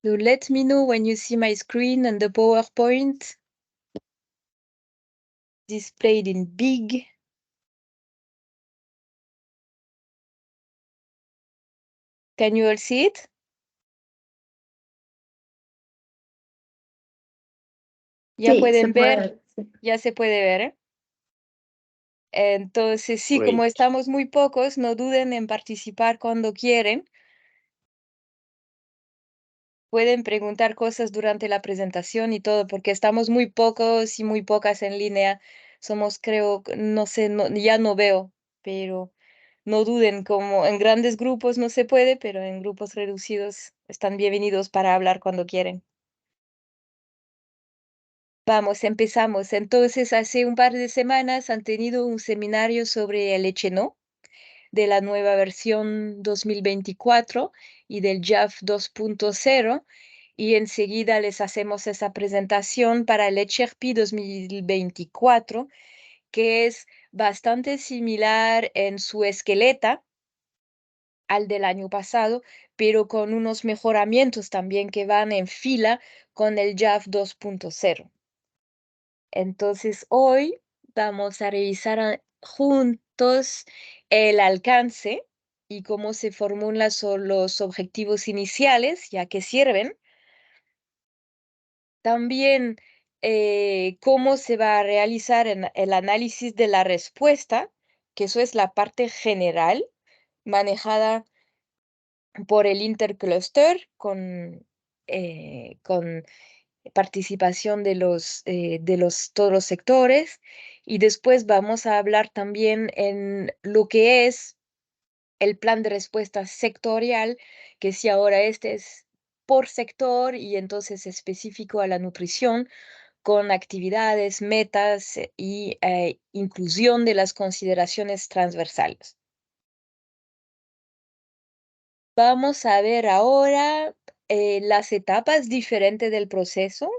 So let me know when you see my screen and the PowerPoint displayed in big. Can you all see it? Ya Sí, pueden se puede ver, sí. ya se puede ver, ¿eh? Entonces, sí, como Great. estamos muy pocos, no duden en participar cuando quieren. Pueden preguntar cosas durante la presentación y todo, porque estamos muy pocos y muy pocas en línea. Somos, creo, no sé, ya no veo, pero no duden, como en grandes grupos no se puede, pero en grupos reducidos están bienvenidos para hablar cuando quieren. Vamos, empezamos. Entonces, hace un par de semanas han tenido un seminario sobre el HNO de la nueva versión 2024 y del JAF 2.0, y enseguida les hacemos esa presentación para el HRP 2024, que es bastante similar en su esqueleta al del año pasado, pero con unos mejoramientos también que van en fila con el JAF 2.0. Entonces, hoy vamos a revisar juntos el alcance y cómo se formulan los objetivos iniciales, ya que sirven. También cómo se va a realizar el análisis de la respuesta, que eso es la parte general manejada por el intercluster con participación de todos los sectores. Y después vamos a hablar también en lo que es el plan de respuesta sectorial, que si ahora este es por sector y entonces específico a la nutrición, con actividades, metas y inclusión de las consideraciones transversales. Vamos a ver ahora las etapas diferentes del proceso,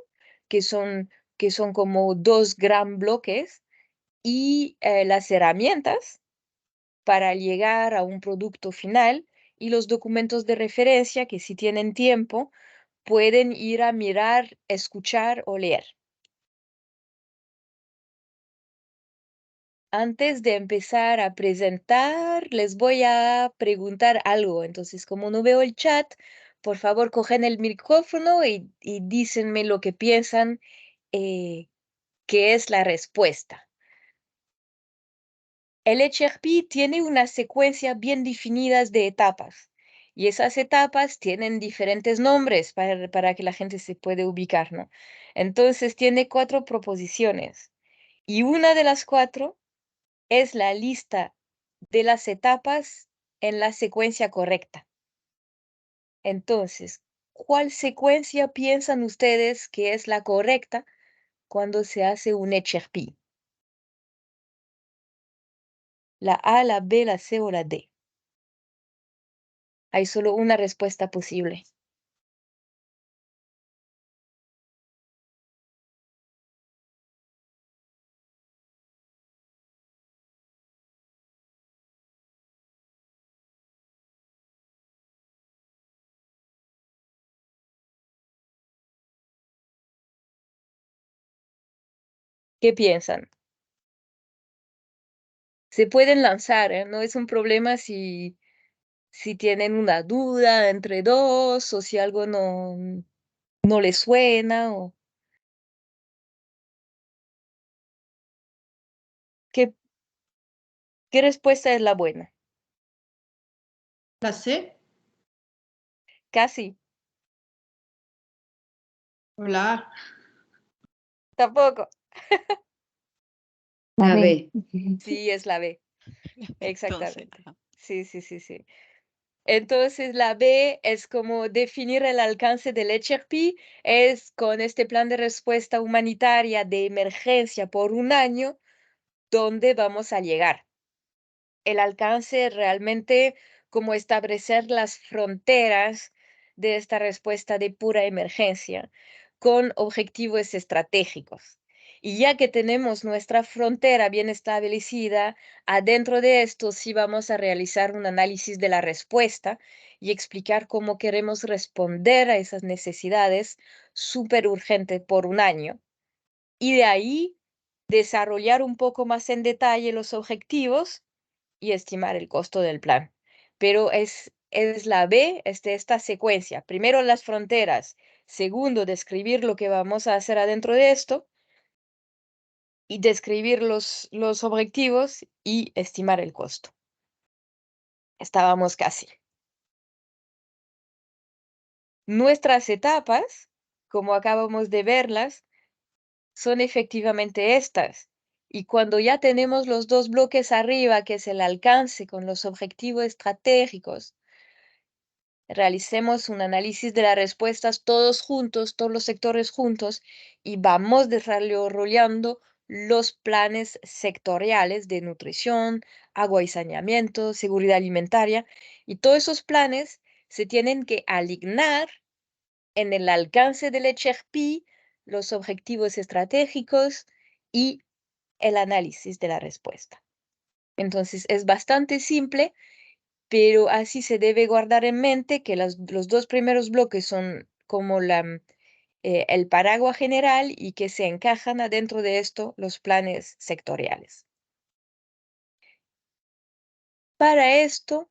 que son, que son como dos gran bloques, y las herramientas para llegar a un producto final, y los documentos de referencia que, si tienen tiempo, pueden ir a mirar, escuchar o leer. Antes de empezar a presentar, les voy a preguntar algo. Entonces, como no veo el chat, por favor, cogen el micrófono y dícenme lo que piensan que es la respuesta. El HRP tiene una secuencia bien definida de etapas, y esas etapas tienen diferentes nombres para que la gente se pueda ubicar, ¿no? Entonces, tiene 4 proposiciones, y una de las 4 es la lista de las etapas en la secuencia correcta. Entonces, ¿cuál secuencia piensan ustedes que es la correcta cuando se hace un HRP? ¿La A, la B, la C o la D? Hay solo una respuesta posible. ¿Qué piensan? Se pueden lanzar, ¿eh? No es un problema si tienen una duda entre dos, o si algo no les suena, o qué respuesta es la buena. ¿La C? Casi. Hola. Tampoco. La B. Sí, es la B. Entonces, Exactamente. ajá. Sí, sí, sí, sí. Entonces, la B es como definir el alcance del HRP, es con este plan de respuesta humanitaria de emergencia por un año, ¿dónde vamos a llegar? El alcance realmente como establecer las fronteras de esta respuesta de pura emergencia con objetivos estratégicos. Y ya que tenemos nuestra frontera bien establecida, adentro de esto sí vamos a realizar un análisis de la respuesta, y explicar cómo queremos responder a esas necesidades súper urgentes por un año. Y de ahí desarrollar un poco más en detalle los objetivos y estimar el costo del plan. Pero es la B, esta secuencia. Primero las fronteras. Segundo, describir lo que vamos a hacer adentro de esto y describir los objetivos y estimar el costo. Estábamos casi. Nuestras etapas, como acabamos de verlas, son efectivamente estas. Y cuando ya tenemos los dos bloques arriba, que es el alcance con los objetivos estratégicos, realicemos un análisis de las respuestas todos juntos, todos los sectores juntos, y vamos desarrollando los planes sectoriales de nutrición, agua y saneamiento, seguridad alimentaria, y todos esos planes se tienen que alignar en el alcance del HRP, los objetivos estratégicos y el análisis de la respuesta. Entonces, es bastante simple, pero así se debe guardar en mente que los dos primeros bloques son como el paraguas general y que se encajan adentro de esto los planes sectoriales. Para esto,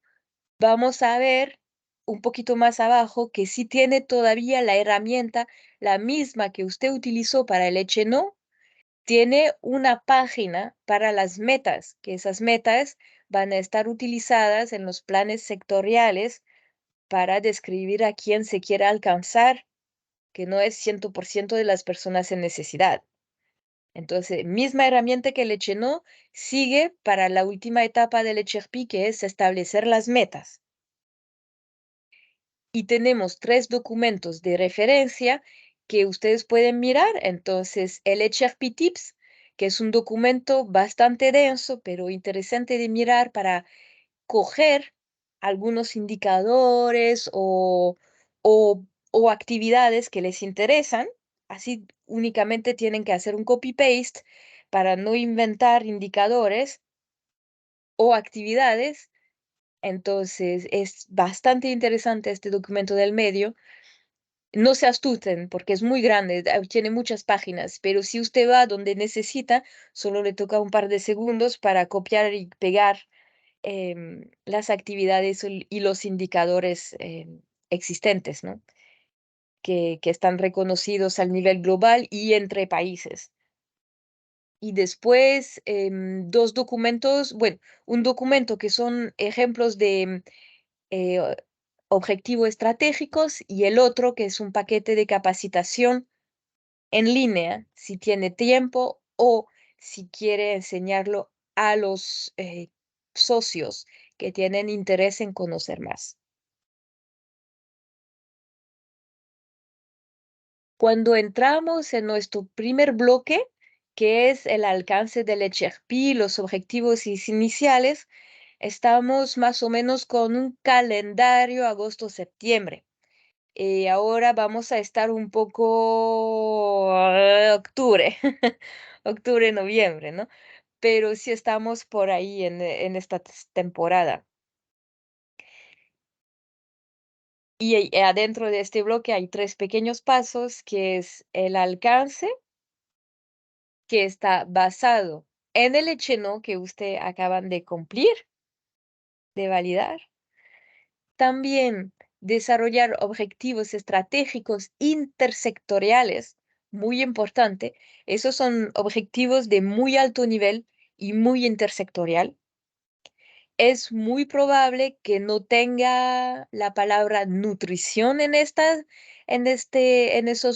vamos a ver un poquito más abajo que sí tiene todavía la herramienta, la misma que usted utilizó para el no, tiene una página para las metas, que esas metas van a estar utilizadas en los planes sectoriales para describir a quién se quiere alcanzar, que no es 100% de las personas en necesidad. Entonces, misma herramienta que el no sigue para la última etapa del HRP, que es establecer las metas. Y tenemos 3 documentos de referencia que ustedes pueden mirar. Entonces, el HRP Tips, que es un documento bastante denso, pero interesante de mirar para coger algunos indicadores o actividades que les interesan. Así únicamente tienen que hacer un copy-paste para no inventar indicadores o actividades. Entonces, es bastante interesante este documento del medio. No se asusten porque es muy grande, tiene muchas páginas, pero si usted va donde necesita, solo le toca un par de segundos para copiar y pegar las actividades y los indicadores existentes, ¿no? Que están reconocidos al nivel global y entre países. Y después, 2 documentos, bueno, un documento que son ejemplos de eh, objetivos estratégicos y el otro que es un paquete de capacitación en línea, si tiene tiempo o si quiere enseñarlo a los socios que tienen interés en conocer más. Cuando entramos en nuestro primer bloque, que es el alcance del HRP, los objetivos iniciales, estamos más o menos con un calendario agosto-septiembre. Ahora vamos a estar un poco octubre, octubre, noviembre, ¿no? Pero sí estamos por ahí en esta temporada. Y adentro de este bloque hay 3 pequeños pasos, que es el alcance, que está basado en el no que usted acaban de cumplir, de validar. También desarrollar objetivos estratégicos intersectoriales, muy importante. Esos son objetivos de muy alto nivel y muy intersectorial. Es muy probable que no tenga la palabra nutrición en esos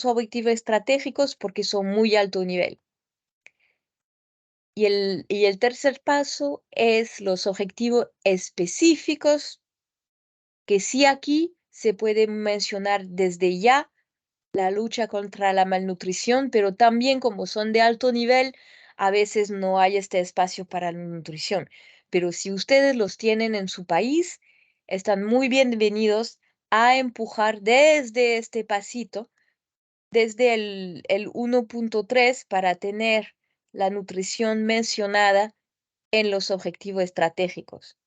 objetivos estratégicos porque son muy alto nivel. Y el tercer paso es los objetivos específicos, que sí aquí se puede mencionar desde ya la lucha contra la malnutrición, pero también como son de alto nivel, a veces no hay este espacio para la nutrición. Pero si ustedes los tienen en su país, están muy bienvenidos a empujar desde este pasito, desde el 1.3 para tener la nutrición mencionada en los objetivos estratégicos.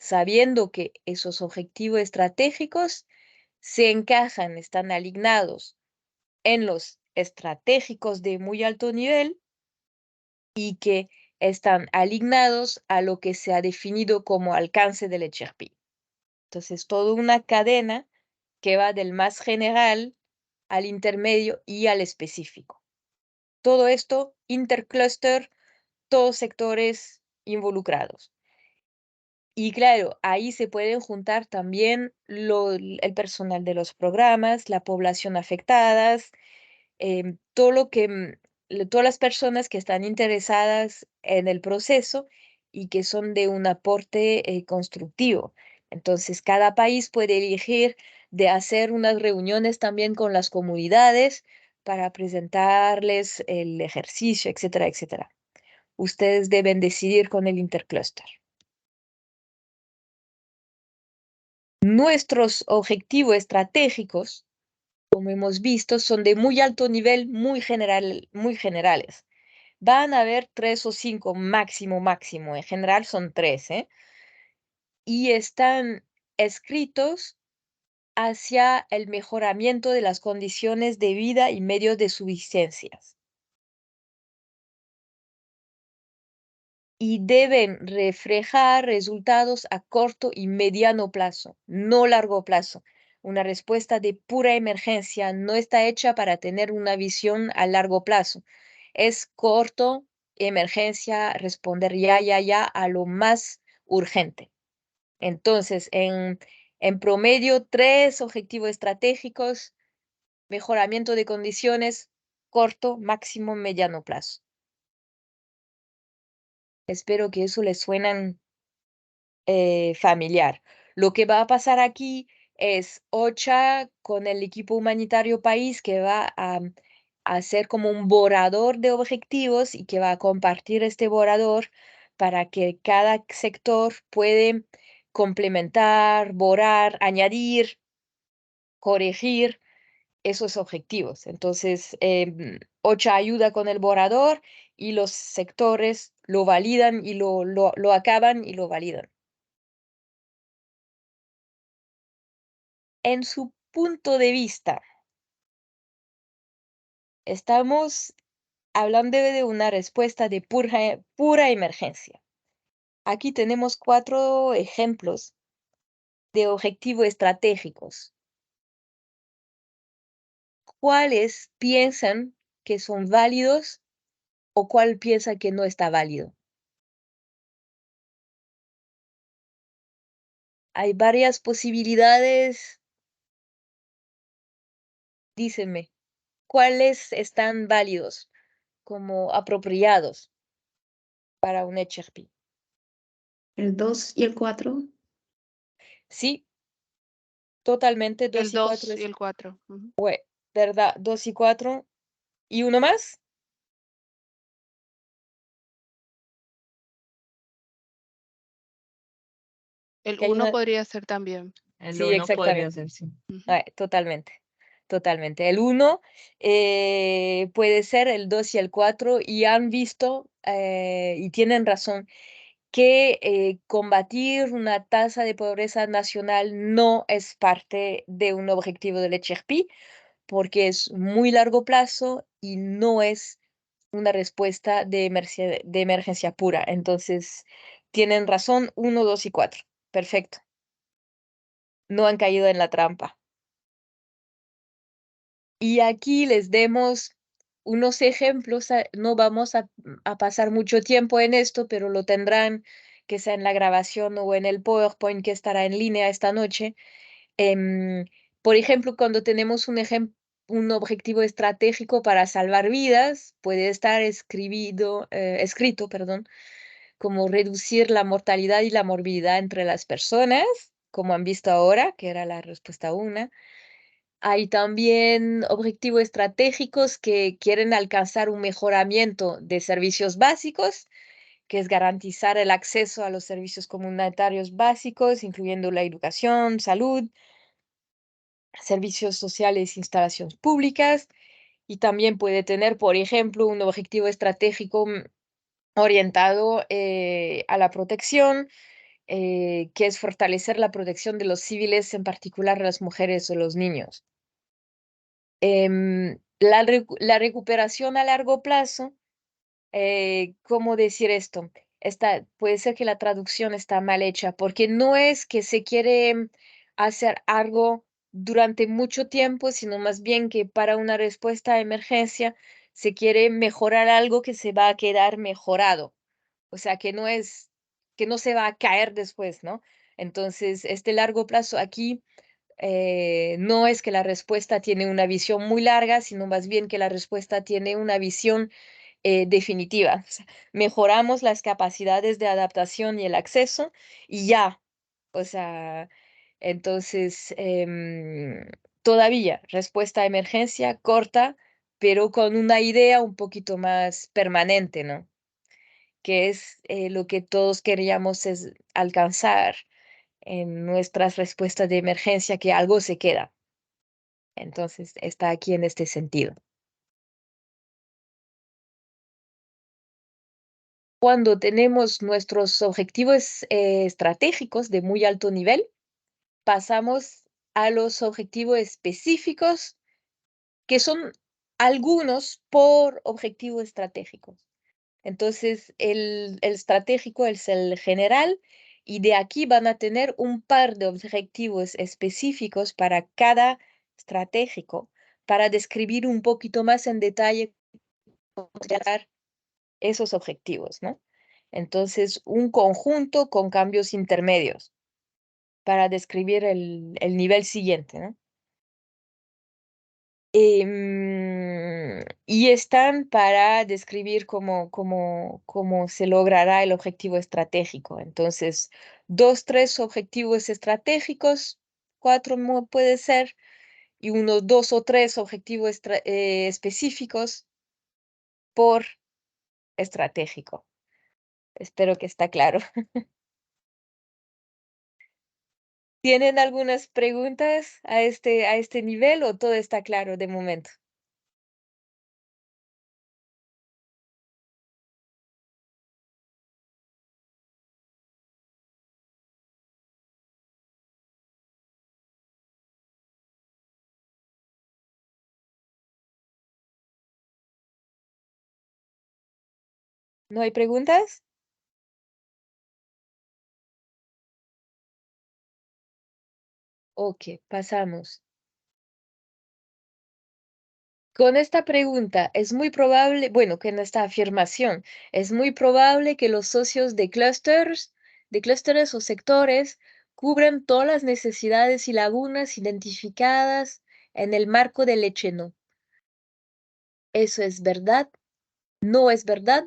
sabiendo que esos objetivos estratégicos se encajan, están alineados en los estratégicos de muy alto nivel y que están alineados a lo que se ha definido como alcance del HRP. Entonces, toda una cadena que va del más general al intermedio y al específico. Todo esto intercluster, todos sectores involucrados. Y claro, ahí se pueden juntar también el personal de los programas, la población afectadas, todo lo que, todas las personas que están interesadas en el proceso y que son de un aporte constructivo. Entonces, cada país puede elegir de hacer unas reuniones también con las comunidades para presentarles el ejercicio, etcétera, etcétera. Ustedes deben decidir con el intercluster. Nuestros objetivos estratégicos, como hemos visto, son de muy alto nivel, muy generales. Van a haber 3 o 5 máximo, máximo. En general son 3, ¿eh? Y están escritos hacia el mejoramiento de las condiciones de vida y medios de subsistencia. Y deben reflejar resultados a corto y mediano plazo, no largo plazo. Una respuesta de pura emergencia no está hecha para tener una visión a largo plazo. Es corto, emergencia, responder ya, ya, ya a lo más urgente. Entonces, en promedio, 3 objetivos estratégicos, mejoramiento de condiciones, corto, máximo, mediano plazo. Espero que eso les suenan familiar. Lo que va a pasar aquí es OCHA con el equipo humanitario país que va a hacer como un borrador de objetivos y que va a compartir este borrador para que cada sector puede complementar, borrar, añadir, corregir esos objetivos. Entonces, OCHA ayuda con el borrador y los sectores lo validan y lo acaban y lo validan. En su punto de vista, estamos hablando de una respuesta de pura emergencia. Aquí tenemos 4 ejemplos de objetivos estratégicos. ¿Cuáles piensan que son válidos o cuál piensa que no está válido? Hay varias posibilidades. Dícenme, ¿cuáles están válidos como apropiados para un HRP? El 2 y el 4. Sí, totalmente El 2 y 4 2 y es el 4. Ujú. verdad, 2 y 4. ¿Y uno más? El Que hay 1 una podría ser también. El sí, uno podría exactamente. ser, sí. Ujú. Totalmente, totalmente. El 1 puede ser el 2 y el 4 y han visto, y tienen razón, que, combatir una tasa de pobreza nacional no es parte de un objetivo del HRP, porque es muy largo plazo y no es una respuesta de emergencia pura. Entonces, tienen razón 1, 2 y 4. Perfecto. No han caído en la trampa. Y aquí les demos unos ejemplos, no vamos a pasar mucho tiempo en esto, pero lo tendrán, que sea en la grabación o en el PowerPoint que estará en línea esta noche. Em, por ejemplo, cuando tenemos un objetivo estratégico para salvar vidas, puede estar escrito, perdón, como reducir la mortalidad y la morbilidad entre las personas, como han visto ahora, que era la respuesta 1. Hay también objetivos estratégicos que quieren alcanzar un mejoramiento de servicios básicos, que es garantizar el acceso a los servicios comunitarios básicos, incluyendo la educación, salud, servicios sociales, instalaciones públicas. Y también puede tener, por ejemplo, un objetivo estratégico orientado a la protección, que es fortalecer la protección de los civiles, en particular las mujeres o los niños. La recuperación a largo plazo, ¿cómo decir esto? Puede ser que la traducción está mal hecha, porque no es que se quiere hacer algo durante mucho tiempo, sino más bien que para una respuesta a emergencia se quiere mejorar algo que se va a quedar mejorado. O sea, que no se va a caer después, ¿no? Entonces, este largo plazo aquí no es que la respuesta tiene una visión muy larga, sino más bien que la respuesta tiene una visión definitiva. O sea, mejoramos las capacidades de adaptación y el acceso y ya. O sea, entonces, todavía respuesta a emergencia corta, pero con una idea un poquito más permanente, ¿no? Que es lo que todos queríamos es alcanzar en nuestras respuestas de emergencia, que algo se queda. Entonces, está aquí en este sentido. Cuando tenemos nuestros objetivos estratégicos de muy alto nivel, pasamos a los objetivos específicos, que son algunos por objetivo estratégico. Entonces, el estratégico es el general y de aquí van a tener un par de objetivos específicos para cada estratégico, para describir un poquito más en detalle cómo llegar esos objetivos, ¿no? Entonces, un conjunto con cambios intermedios para describir el nivel siguiente, ¿no? Y están para describir cómo se logrará el objetivo estratégico. Entonces, 2, 3 objetivos estratégicos, 4 puede ser, y unos 2 o 3 objetivos específicos por estratégico. Espero que está claro. ¿Tienen algunas preguntas a este nivel o todo está claro de momento? ¿No hay preguntas? Ok, pasamos. Con esta pregunta es muy probable, bueno, con esta afirmación, es muy probable que los socios de clústeres o sectores cubran todas las necesidades y lagunas identificadas en el marco del no. ¿Eso es verdad? ¿No es verdad?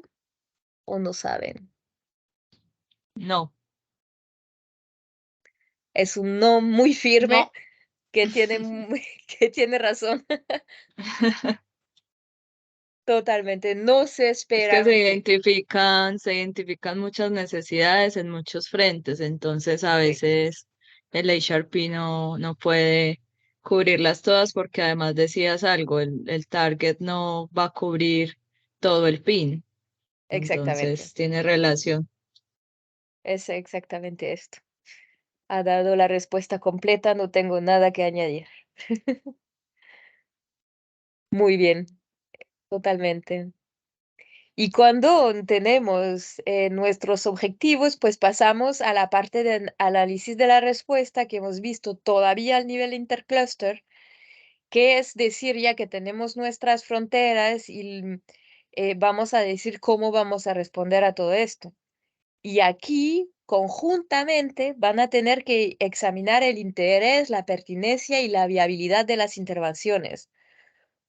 ¿O no saben? No, Es un no muy firme no. que tiene, que tiene razón. Totalmente. No se Es que espera que... se identifican muchas necesidades en muchos frentes, entonces a eh, veces el HRP no puede cubrirlas todas porque además decías algo, el target no va a cubrir todo el pin, Exactamente. entonces tiene relación. Es exactamente esto. Ha dado la respuesta completa, no tengo nada que añadir. Muy bien, totalmente. Y cuando tenemos nuestros objetivos, pues pasamos a la parte de análisis de la respuesta que hemos visto todavía al nivel intercluster, que es decir, ya que tenemos nuestras fronteras y vamos a decir cómo vamos a responder a todo esto. Y aquí, conjuntamente, van a tener que examinar el interés, la pertinencia y la viabilidad de las intervenciones.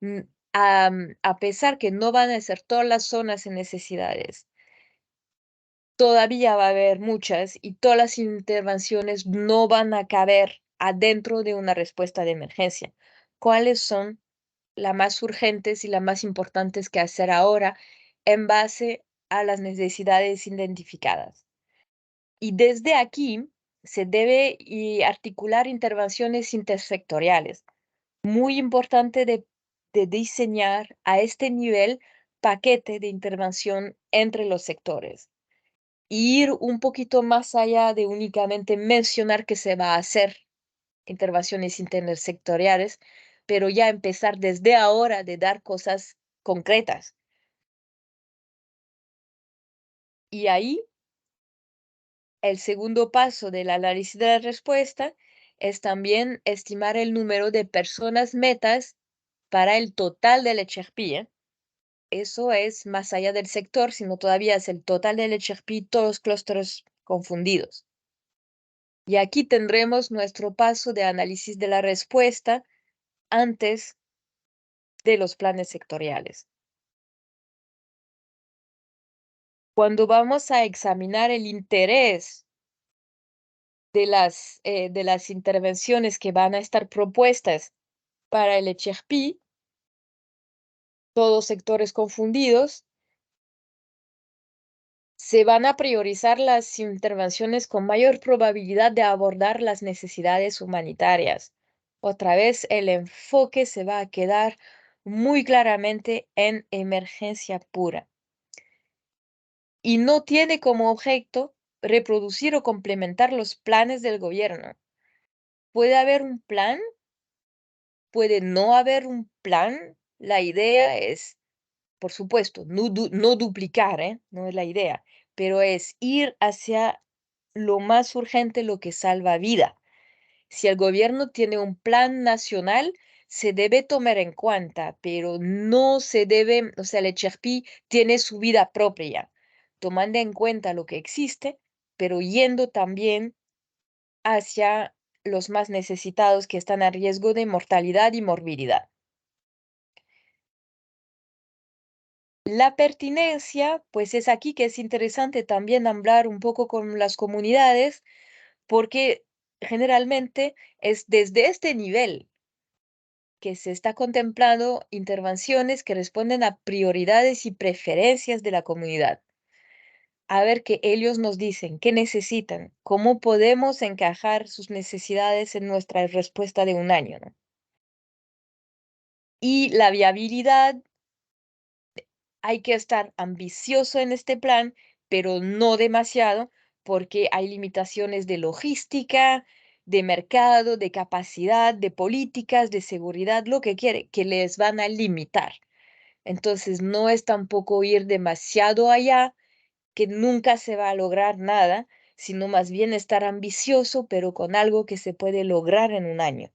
Mm, a pesar que no van a ser todas las zonas en necesidades, todavía va a haber muchas y todas las intervenciones no van a caber adentro de una respuesta de emergencia. ¿Cuáles son las más urgentes y las más importantes que hacer ahora en base a las necesidades identificadas? Y desde aquí se debe articular intervenciones intersectoriales. Muy importante de diseñar a este nivel paquete de intervención entre los sectores. ir un poquito más allá de únicamente mencionar que se va a hacer intervenciones intersectoriales, pero ya empezar desde ahora de dar cosas concretas. Y ahí, el segundo paso del análisis de la respuesta es también estimar el número de personas metas para el total del HRP, ¿eh? Eso es más allá del sector, sino todavía es el total del HRP, todos los clústeres confundidos. Y aquí tendremos nuestro paso de análisis de la respuesta antes de los planes sectoriales. Cuando vamos a examinar el interés de las intervenciones que van a estar propuestas para el HRP, todos sectores confundidos, se van a priorizar las intervenciones con mayor probabilidad de abordar las necesidades humanitarias. Otra vez, el enfoque se va a quedar muy claramente en emergencia pura. Y no tiene como objeto reproducir o complementar los planes del gobierno. Puede haber un plan, puede no haber un plan. La idea es, por supuesto, no duplicar, no es la idea, pero es ir hacia lo más urgente, lo que salva vida. Si el gobierno tiene un plan nacional, se debe tomar en cuenta, pero no se debe, o sea, el HRP tiene su vida propia, tomando en cuenta lo que existe, pero yendo también hacia los más necesitados que están a riesgo de mortalidad y morbilidad. La pertinencia, pues es aquí que es interesante también hablar un poco con las comunidades, porque generalmente es desde este nivel que se está contemplando intervenciones que responden a prioridades y preferencias de la comunidad. A ver qué ellos nos dicen, qué necesitan, cómo podemos encajar sus necesidades en nuestra respuesta de un año, ¿no? Y la viabilidad, hay que estar ambicioso en este plan, pero no demasiado, porque hay limitaciones de logística, de mercado, de capacidad, de políticas, de seguridad, lo que quiere, que les van a limitar. Entonces, no es tampoco ir demasiado allá, que nunca se va a lograr nada, sino más bien estar ambicioso, pero con algo que se puede lograr en un año,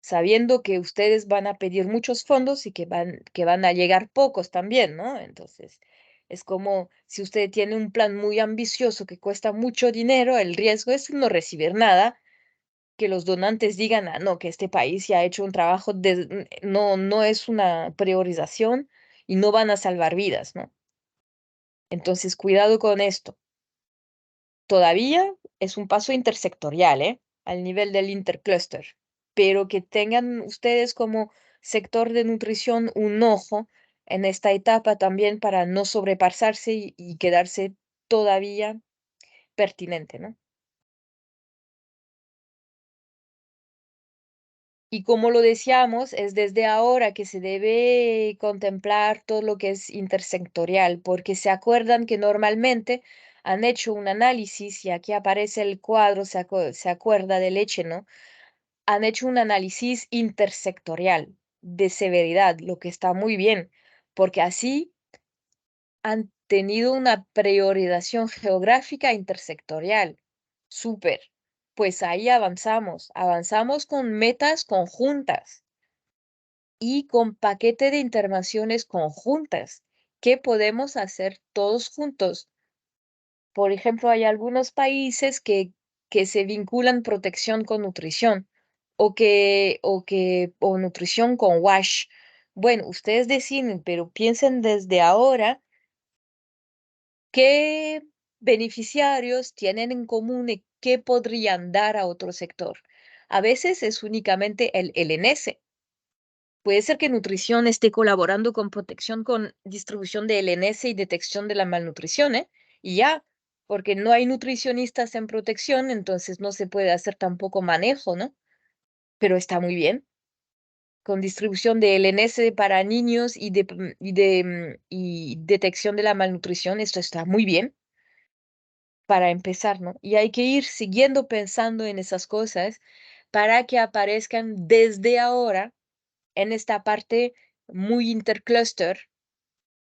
sabiendo que ustedes van a pedir muchos fondos y que van a llegar pocos también, ¿no? Entonces, es como si usted tiene un plan muy ambicioso que cuesta mucho dinero, el riesgo es no recibir nada, que los donantes digan, ah, no, que este país ya ha hecho un trabajo, no es una priorización y no van a salvar vidas, ¿no? Entonces, cuidado con esto. Todavía es un paso intersectorial, ¿eh? Al nivel del intercluster, pero que tengan ustedes como sector de nutrición un ojo en esta etapa también para no sobrepasarse y quedarse todavía pertinente, ¿no? Y como lo decíamos, es desde ahora que se debe contemplar todo lo que es intersectorial, porque se acuerdan que normalmente han hecho un análisis, y aquí aparece el cuadro, se acuerda del hecho, ¿no? Han hecho un análisis intersectorial de severidad, lo que está muy bien, porque así han tenido una priorización geográfica intersectorial. Súper. Pues ahí avanzamos con metas conjuntas y con paquete de intervenciones conjuntas. ¿Qué podemos hacer todos juntos? Por ejemplo, hay algunos países que se vinculan protección con nutrición o nutrición con WASH. Bueno, ustedes deciden, pero piensen desde ahora qué beneficiarios tienen en común y qué podrían dar a otro sector. A veces es únicamente el LNS. Puede ser que nutrición esté colaborando con protección con distribución de LNS y detección de la malnutrición, ¿eh? Y ya, porque no hay nutricionistas en protección, entonces no se puede hacer tampoco manejo, ¿no? Pero está muy bien. Con distribución de LNS para niños y detección de la malnutrición, esto está muy bien. para empezar, ¿no? Y hay que ir siguiendo pensando en esas cosas para que aparezcan desde ahora en esta parte muy intercluster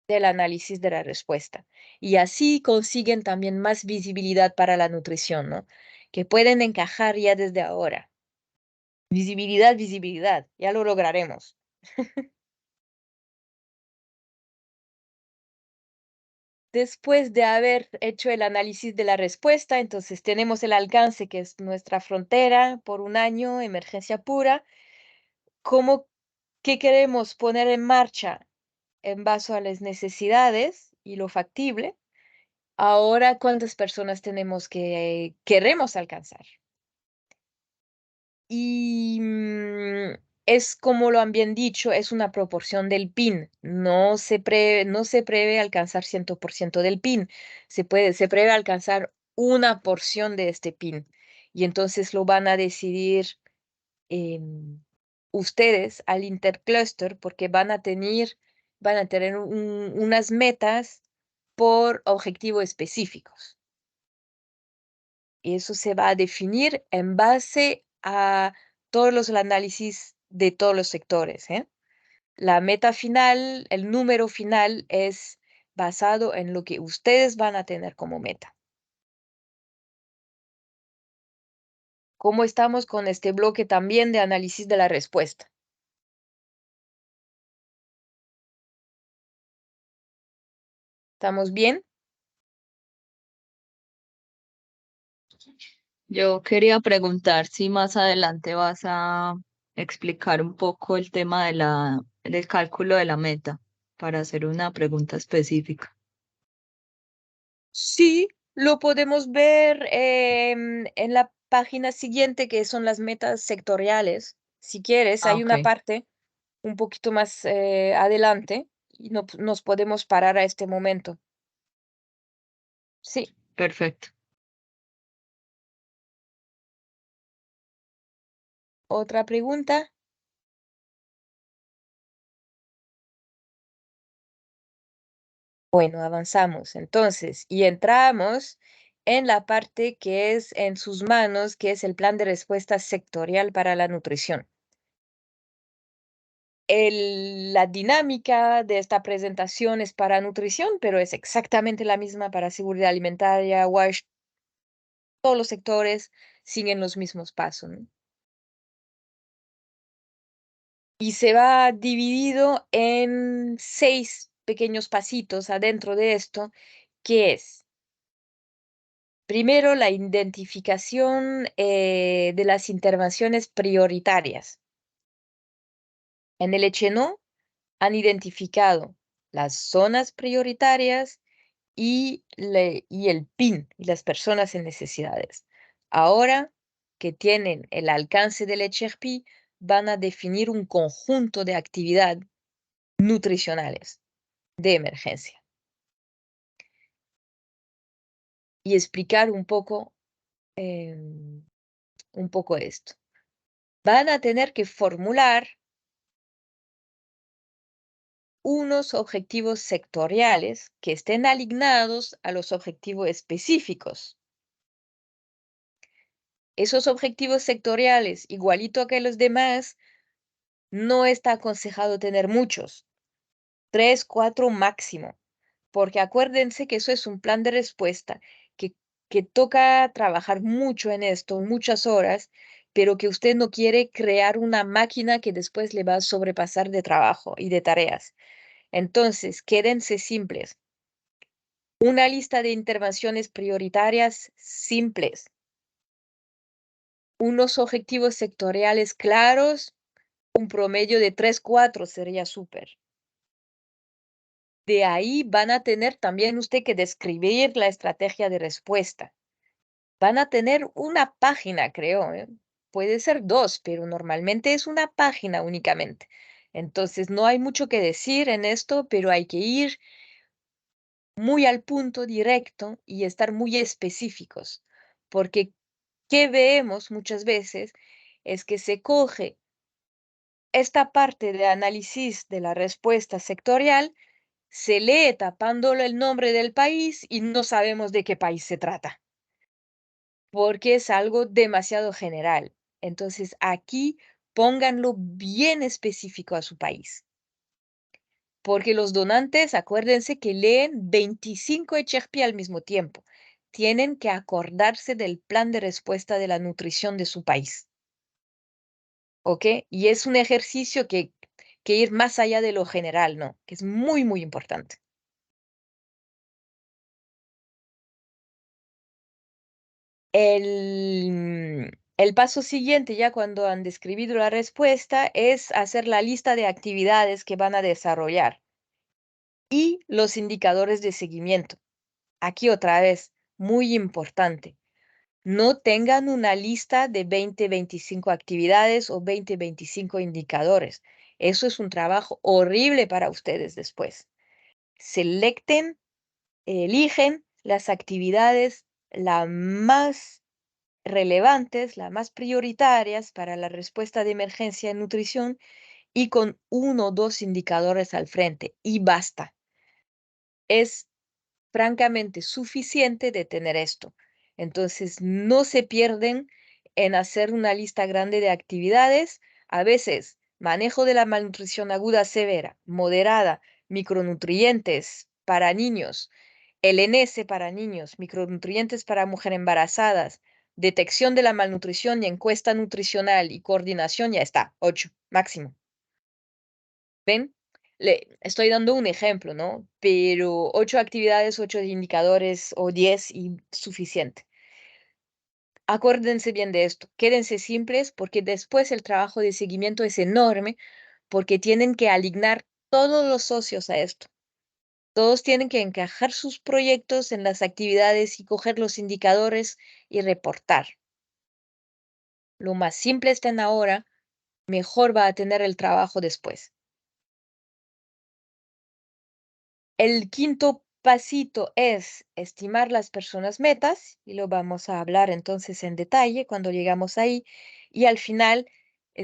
del análisis de la respuesta. Y así consiguen también más visibilidad para la nutrición, ¿no? Que pueden encajar ya desde ahora. Visibilidad, visibilidad, ya lo lograremos. Después de haber hecho el análisis de la respuesta, entonces tenemos el alcance, que es nuestra frontera por un año, emergencia pura. ¿Cómo, qué queremos poner en marcha en base a las necesidades y lo factible? Ahora, ¿cuántas personas tenemos que queremos alcanzar? Y es como lo han bien dicho, es una proporción del PIN. No se prevé alcanzar 100% del PIN. Se prevé alcanzar una porción de este PIN. Y entonces lo van a decidir em, ustedes al intercluster porque van a tener unas metas por objetivo específicos. Y eso se va a definir en base a todos los análisis de todos los sectores, ¿eh? La meta final, el número final es basado en lo que ustedes van a tener como meta. ¿Cómo estamos con este bloque también de análisis de la respuesta? ¿Estamos bien? Yo quería preguntar si más adelante vas a explicar un poco el tema del cálculo de la meta para hacer una pregunta específica. Sí, lo podemos ver en la página siguiente, que son las metas sectoriales. Si quieres, Ah, hay una ok, parte un poquito más adelante y nos podemos parar a este momento. Sí, perfecto. otra pregunta. Bueno, avanzamos entonces y entramos en la parte que es en sus manos, que es el plan de respuesta sectorial para la nutrición. La dinámica de esta presentación es para nutrición, pero es exactamente la misma para seguridad alimentaria, WASH, todos los sectores siguen los mismos pasos, ¿no? Y se va dividido en 6 pequeños pasitos adentro de esto, que es, primero, la identificación de las intervenciones prioritarias. En el Echenó han identificado las zonas prioritarias y el PIN, y las personas en necesidades. Ahora que tienen el alcance del HRP, van a definir un conjunto de actividad nutricionales de emergencia y explicar un poco esto. Van a tener que formular unos objetivos sectoriales que estén alineados a los objetivos específicos. Esos objetivos sectoriales, igualito que los demás, no está aconsejado tener muchos, 3, 4 máximo, porque acuérdense que eso es un plan de respuesta, que, que toca trabajar mucho en esto, muchas horas, pero que usted no quiere crear una máquina que después le va a sobrepasar de trabajo y de tareas. Entonces, quédense simples. Una lista de intervenciones prioritarias simples, unos objetivos sectoriales claros, un promedio de 3, 4 sería súper. De ahí van a tener también usted que describir la estrategia de respuesta. Van a tener una página, creo, ¿eh? Puede ser 2, pero normalmente es una página únicamente. Entonces, no hay mucho que decir en esto, pero hay que ir muy al punto directo y estar muy específicos, porque ¿qué vemos muchas veces? Es que se coge esta parte de análisis de la respuesta sectorial, se lee tapándole el nombre del país y no sabemos de qué país se trata. porque es algo demasiado general. Entonces, aquí pónganlo bien específico a su país. Porque los donantes, acuérdense que leen 25 HRP al mismo tiempo. Tienen que acordarse del plan de respuesta de la nutrición de su país. ¿Ok? Y es un ejercicio que ir más allá de lo general, ¿no? Que es muy, muy importante. El paso siguiente, ya cuando han describido la respuesta, es hacer la lista de actividades que van a desarrollar y los indicadores de seguimiento. Aquí otra vez, muy importante. No tengan una lista de 20, 25 actividades o 20, 25 indicadores. Eso es un trabajo horrible para ustedes después. Selecten, eligen las actividades las más relevantes, las más prioritarias para la respuesta de emergencia en nutrición y con 1 o 2 indicadores al frente y basta. Es francamente suficiente de tener esto. Entonces, no se pierden en hacer una lista grande de actividades. A veces, manejo de la malnutrición aguda severa, moderada, micronutrientes para niños, LNS para niños, micronutrientes para mujeres embarazadas, detección de la malnutrición y encuesta nutricional y coordinación, ya está, 8 máximo. ¿Ven? Le estoy dando un ejemplo, ¿no? Pero 8 actividades, 8 indicadores o 10 y suficiente. Acuérdense bien de esto, quédense simples porque después el trabajo de seguimiento es enorme porque tienen que alignar todos los socios a esto. Todos tienen que encajar sus proyectos en las actividades y coger los indicadores y reportar. Lo más simple estén ahora, mejor va a tener el trabajo después. El quinto pasito es estimar las personas metas y lo vamos a hablar entonces en detalle cuando llegamos ahí. Y al final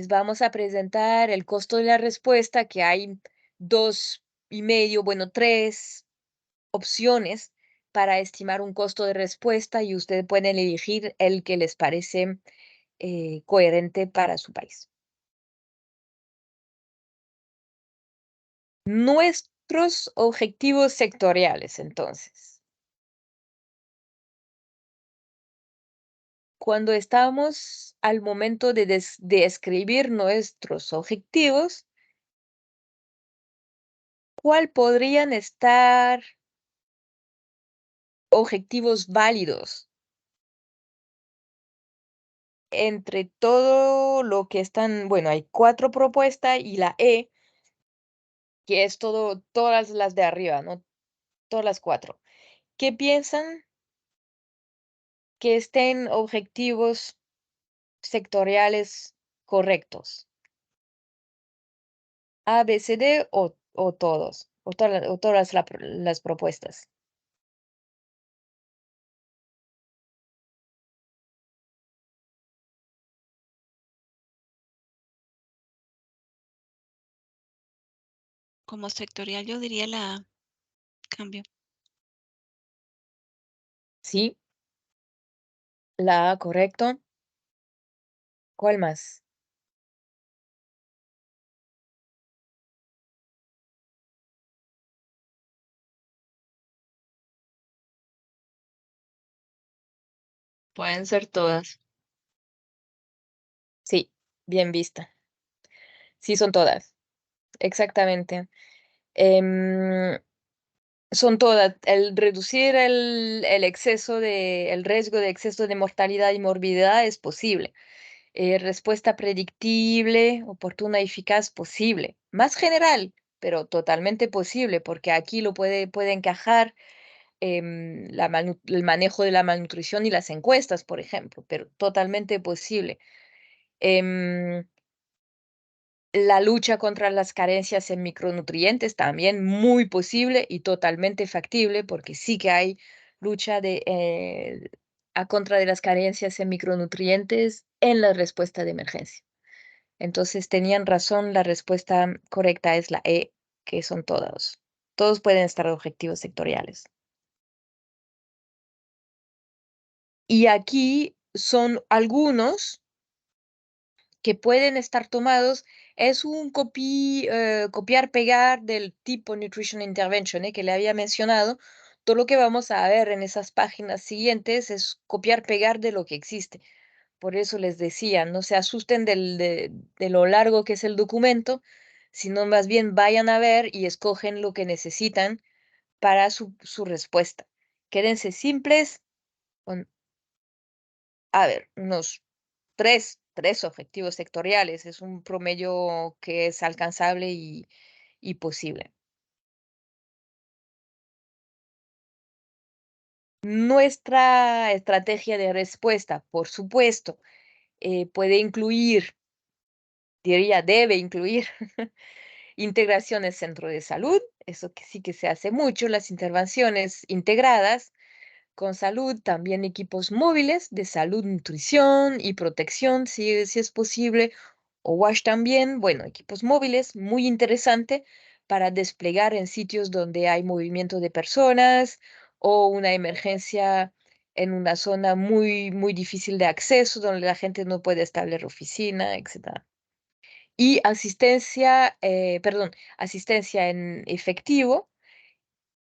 vamos a presentar el costo de la respuesta, que hay 2,5, bueno, 3 opciones para estimar un costo de respuesta y ustedes pueden elegir el que les parece coherente para su país. Nuestros objetivos sectoriales, entonces. Cuando estamos al momento de escribir nuestros objetivos, ¿cuál podrían estar objetivos válidos entre todo lo que están? Bueno, hay 4 propuestas y la E, que es todas las de arriba, ¿no? Todas las 4. ¿Qué piensan que estén objetivos sectoriales correctos? A, B, C, D o todos, o todas las propuestas. Como sectorial, yo diría la cambio. Sí, la A, correcto. ¿Cuál más? Pueden ser todas. Sí, bien vista. Sí, son todas, exactamente. Son todas. El reducir el riesgo de exceso de mortalidad y morbidad es posible. Respuesta predictible, oportuna y eficaz, posible. Más general, pero totalmente posible, porque aquí puede encajar el manejo de la malnutrición y las encuestas, por ejemplo, pero totalmente posible. Em, la lucha contra las carencias en micronutrientes también muy posible y totalmente factible, porque sí que hay lucha a contra de las carencias en micronutrientes en la respuesta de emergencia. Entonces tenían razón, la respuesta correcta es la E, que son todos. Todos pueden estar objetivos sectoriales. Y aquí son algunos que pueden estar tomados. Es un copiar-pegar del tipo Nutrition Intervention, que le había mencionado. Todo lo que vamos a ver en esas páginas siguientes es copiar-pegar de lo que existe. Por eso les decía, no se asusten de lo largo que es el documento, sino más bien vayan a ver y escogen lo que necesitan para su respuesta. Quédense simples con, a ver, unos tres objetivos sectoriales. Es un promedio que es alcanzable y posible. Nuestra estrategia de respuesta, por supuesto, puede incluir, diría, debe incluir integraciones centro de salud, eso que sí que se hace mucho, las intervenciones integradas con salud, también equipos móviles de salud, nutrición y protección, si es posible, o WASH también, bueno, equipos móviles, muy interesante para desplegar en sitios donde hay movimiento de personas o una emergencia en una zona muy difícil de acceso, donde la gente no puede establecer oficina, etc. Y asistencia en efectivo.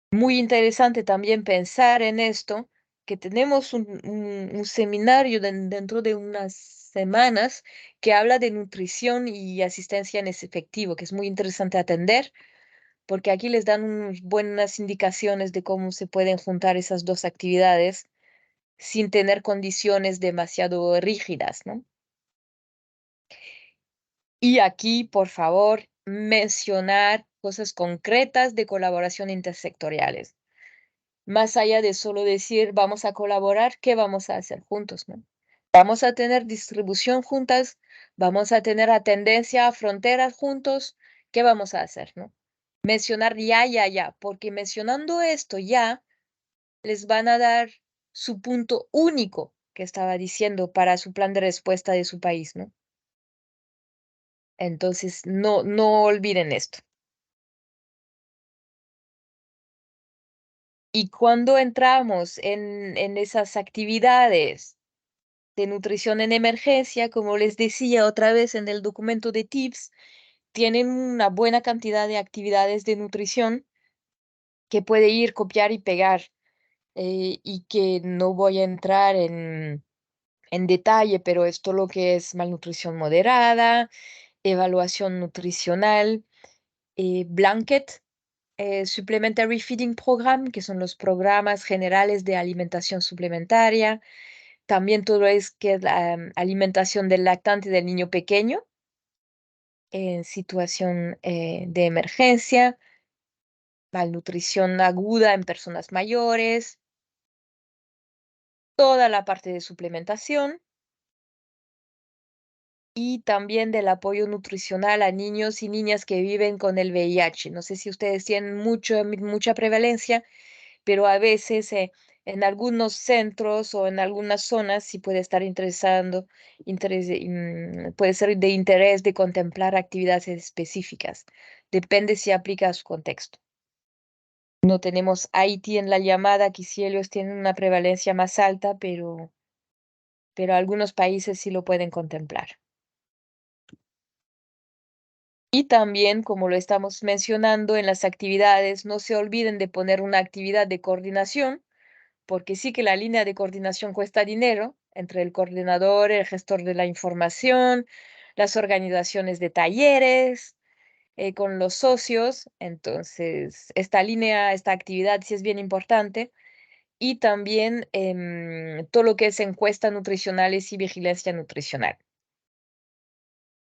Muy interesante también pensar en esto, que tenemos un seminario dentro de unas semanas que habla de nutrición y asistencia en ese efectivo, que es muy interesante atender, porque aquí les dan buenas indicaciones de cómo se pueden juntar esas dos actividades sin tener condiciones demasiado rígidas, ¿no? Y aquí, por favor, mencionar cosas concretas de colaboración intersectoriales. Más allá de solo decir vamos a colaborar, ¿qué vamos a hacer juntos, no? Vamos a tener distribución juntas, vamos a tener atendencia a fronteras juntos, ¿qué vamos a hacer, no? Mencionar ya, porque mencionando esto ya les van a dar su punto único que estaba diciendo para su plan de respuesta de su país, ¿no? Entonces, no olviden esto. Y cuando entramos en esas actividades de nutrición en emergencia, como les decía otra vez en el documento de tips, tienen una buena cantidad de actividades de nutrición que puede ir copiar y pegar, y que no voy a entrar en detalle, pero esto lo que es malnutrición moderada, evaluación nutricional, blanket, Supplementary Feeding Program, que son los programas generales de alimentación suplementaria. También todo es que es la alimentación del lactante del niño pequeño en situación de emergencia, malnutrición aguda en personas mayores, toda la parte de suplementación y también del apoyo nutricional a niños y niñas que viven con el VIH. No sé si ustedes tienen mucha prevalencia, pero a veces en algunos centros o en algunas zonas sí puede estar puede ser de interés de contemplar actividades específicas. Depende si aplica a su contexto. No tenemos Haití en la llamada, que sí ellos tienen una prevalencia más alta, pero algunos países sí lo pueden contemplar. Y también, como lo estamos mencionando en las actividades, no se olviden de poner una actividad de coordinación, porque sí que la línea de coordinación cuesta dinero entre el coordinador, el gestor de la información, las organizaciones de talleres, con los socios. Entonces, esta actividad sí es bien importante. Y también todo lo que es encuestas nutricionales y vigilancia nutricional.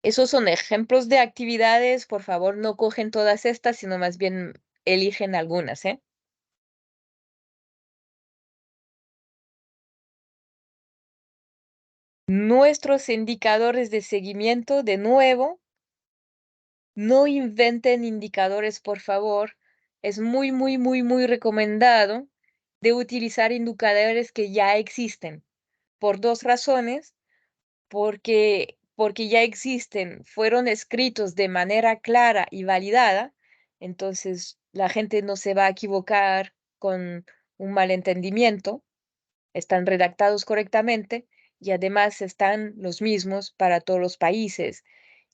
Esos son ejemplos de actividades. Por favor, no cogen todas estas, sino más bien eligen algunas, ¿eh? Nuestros indicadores de seguimiento, de nuevo, no inventen indicadores, por favor. Es muy recomendado de utilizar indicadores que ya existen por dos razones. Porque ya existen, fueron escritos de manera clara y validada, entonces la gente no se va a equivocar con un malentendimiento, están redactados correctamente y además están los mismos para todos los países.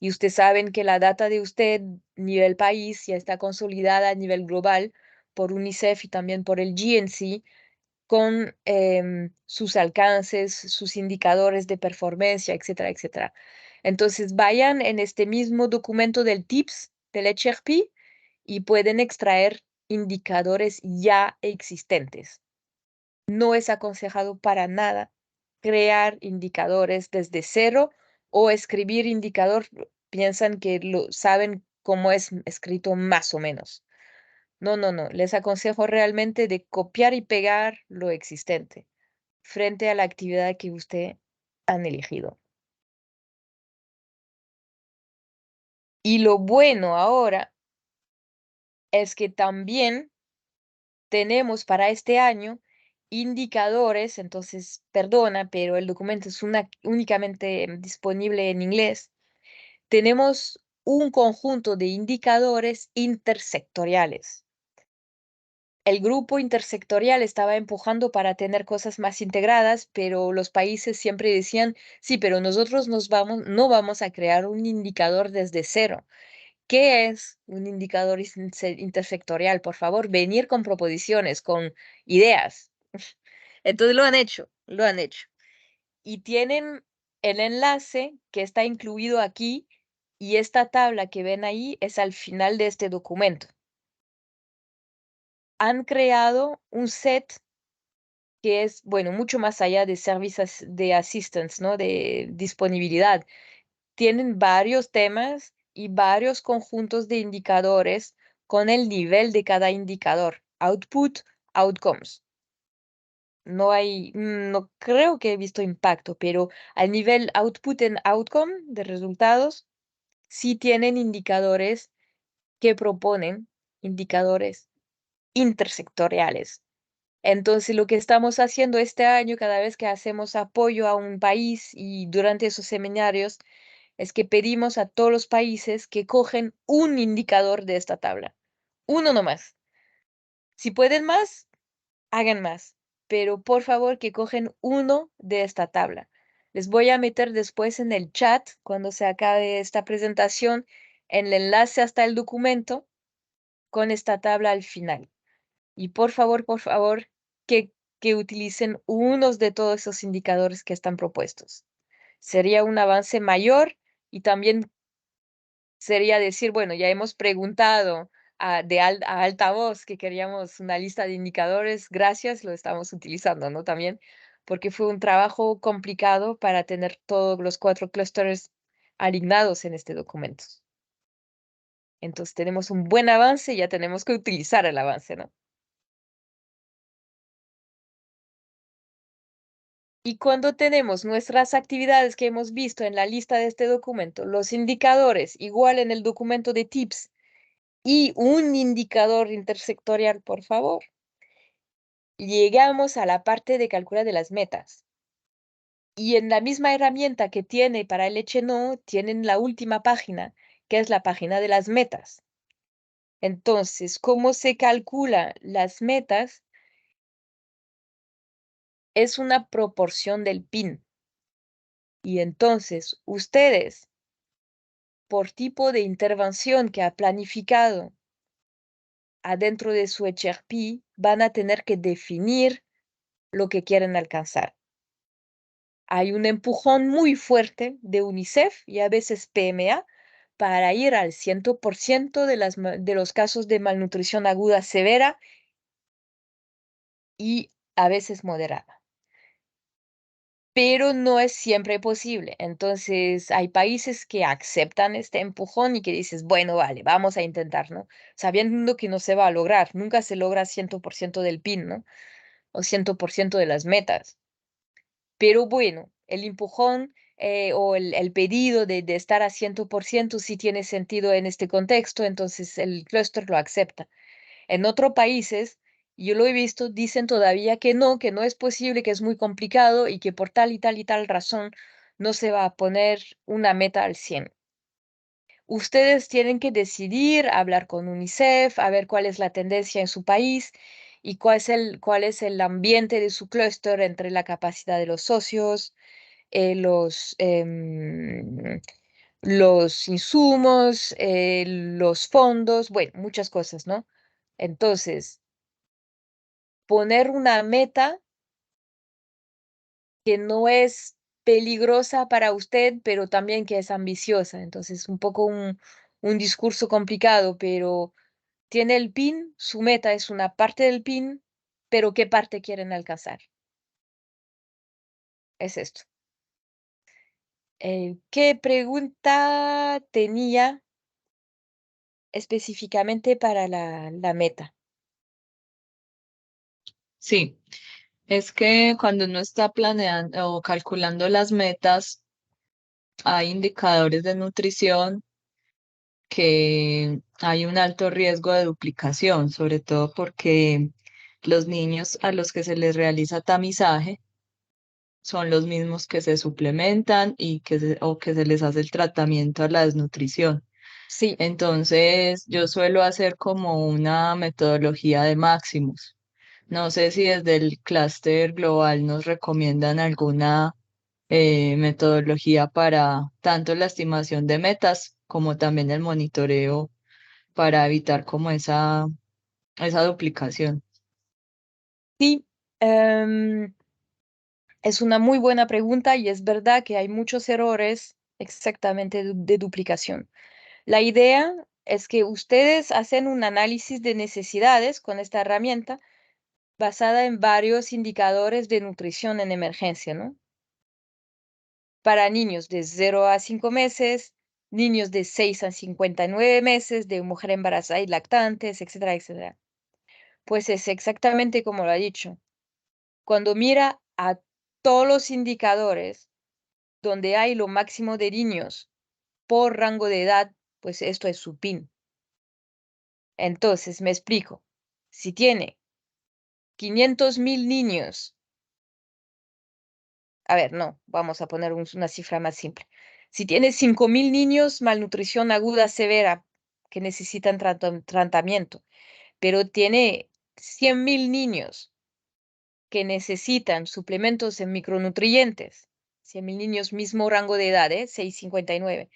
Y ustedes saben que la data de usted, nivel país, ya está consolidada a nivel global por UNICEF y también por el GNC, con sus alcances, sus indicadores de performance, etcétera, etcétera. Entonces, vayan en este mismo documento del TIPS, del HRP, y pueden extraer indicadores ya existentes. No es aconsejado para nada crear indicadores desde cero o escribir indicador. Piensan que lo saben cómo es escrito más o menos. No, no, no. Les aconsejo realmente de copiar y pegar lo existente frente a la actividad que usted han elegido. Y lo bueno ahora es que también tenemos para este año indicadores, entonces, perdona, pero el documento es únicamente disponible en inglés. Tenemos un conjunto de indicadores intersectoriales. El grupo intersectorial estaba empujando para tener cosas más integradas, pero los países siempre decían, sí, pero nosotros no vamos a crear un indicador desde cero. ¿Qué es un indicador intersectorial? Por favor, venir con proposiciones, con ideas. Entonces lo han hecho, lo han hecho. Y tienen el enlace que está incluido aquí y esta tabla que ven ahí es al final de este documento. Han creado un set que es, bueno, mucho más allá de services de assistance, ¿no? De disponibilidad. Tienen varios temas y varios conjuntos de indicadores con el nivel de cada indicador. Output, outcomes. No creo que he visto impacto, pero al nivel output and outcome de resultados, sí tienen indicadores que proponen indicadores intersectoriales. Entonces, lo que estamos haciendo este año, cada vez que hacemos apoyo a un país y durante esos seminarios, es que pedimos a todos los países que cogen un indicador de esta tabla. Uno nomás. Si pueden más, hagan más. Pero por favor que cogen uno de esta tabla. Les voy a meter después en el chat, cuando se acabe esta presentación, el enlace hasta el documento con esta tabla al final. Y por favor, que utilicen unos de todos esos indicadores que están propuestos. Sería un avance mayor y también sería decir, bueno, ya hemos preguntado a alta voz que queríamos una lista de indicadores, gracias, lo estamos utilizando, ¿no? También porque fue un trabajo complicado para tener todos los 4 clústeres asignados en este documento. Entonces tenemos un buen avance y ya tenemos que utilizar el avance, ¿no? Y cuando tenemos nuestras actividades que hemos visto en la lista de este documento, los indicadores, igual en el documento de tips, y un indicador intersectorial, por favor, llegamos a la parte de calcular de las metas. Y en la misma herramienta que tiene para el HNO, tienen la última página, que es la página de las metas. Entonces, ¿cómo se calcula las metas? Es una proporción del PIN. Y entonces, ustedes, por tipo de intervención que ha planificado adentro de su HRP, van a tener que definir lo que quieren alcanzar. Hay un empujón muy fuerte de UNICEF y a veces PMA para ir al 100% de los casos de malnutrición aguda severa y a veces moderada. Pero no es siempre posible. Entonces, hay países que aceptan este empujón y que dices, bueno, vale, vamos a intentar, ¿no? Sabiendo que no se va a lograr, nunca se logra 100% del PIN, ¿no? O 100% de las metas. Pero bueno, el empujón o el pedido de estar a 100% sí tiene sentido en este contexto, entonces el clúster lo acepta. En otros países, yo lo he visto, dicen todavía que no es posible, que es muy complicado y que por tal y tal y tal razón no se va a poner una meta al 100. Ustedes tienen que decidir, hablar con UNICEF, a ver cuál es la tendencia en su país y cuál es el ambiente de su clúster entre la capacidad de los socios, los insumos, los fondos, bueno, muchas cosas, ¿no? Entonces, poner una meta que no es peligrosa para usted, pero también que es ambiciosa. Entonces, un poco un discurso complicado, pero tiene el PIN, su meta es una parte del PIN, pero ¿qué parte quieren alcanzar? Es esto. ¿Qué pregunta tenía específicamente para la meta? Sí, es que cuando uno está planeando o calculando las metas, hay indicadores de nutrición que hay un alto riesgo de duplicación, sobre todo porque los niños a los que se les realiza tamizaje son los mismos que se suplementan y o que se les hace el tratamiento a la desnutrición. Sí, Entonces, yo suelo hacer como una metodología de máximos. No sé si desde el clúster global nos recomiendan alguna metodología para tanto la estimación de metas como también el monitoreo para evitar como esa duplicación. sí. Es una muy buena pregunta y es verdad que hay muchos errores exactamente de duplicación. La idea es que ustedes hacen un análisis de necesidades con esta herramienta basada en varios indicadores de nutrición en emergencia, ¿no? Para niños de 0 a 5 meses, niños de 6 a 59 meses, de mujer embarazada y lactantes, etcétera, etcétera. Pues es exactamente como lo ha dicho. Cuando mira a todos los indicadores donde hay lo máximo de niños por rango de edad, pues esto es su PIN. Entonces, me explico. Si tiene 500.000 niños, a ver, no, vamos a poner una cifra más simple. Si tiene 5.000 niños, malnutrición aguda severa que necesitan tratamiento, pero tiene 100.000 niños que necesitan suplementos en micronutrientes, 100.000 niños mismo rango de edad, 6,59,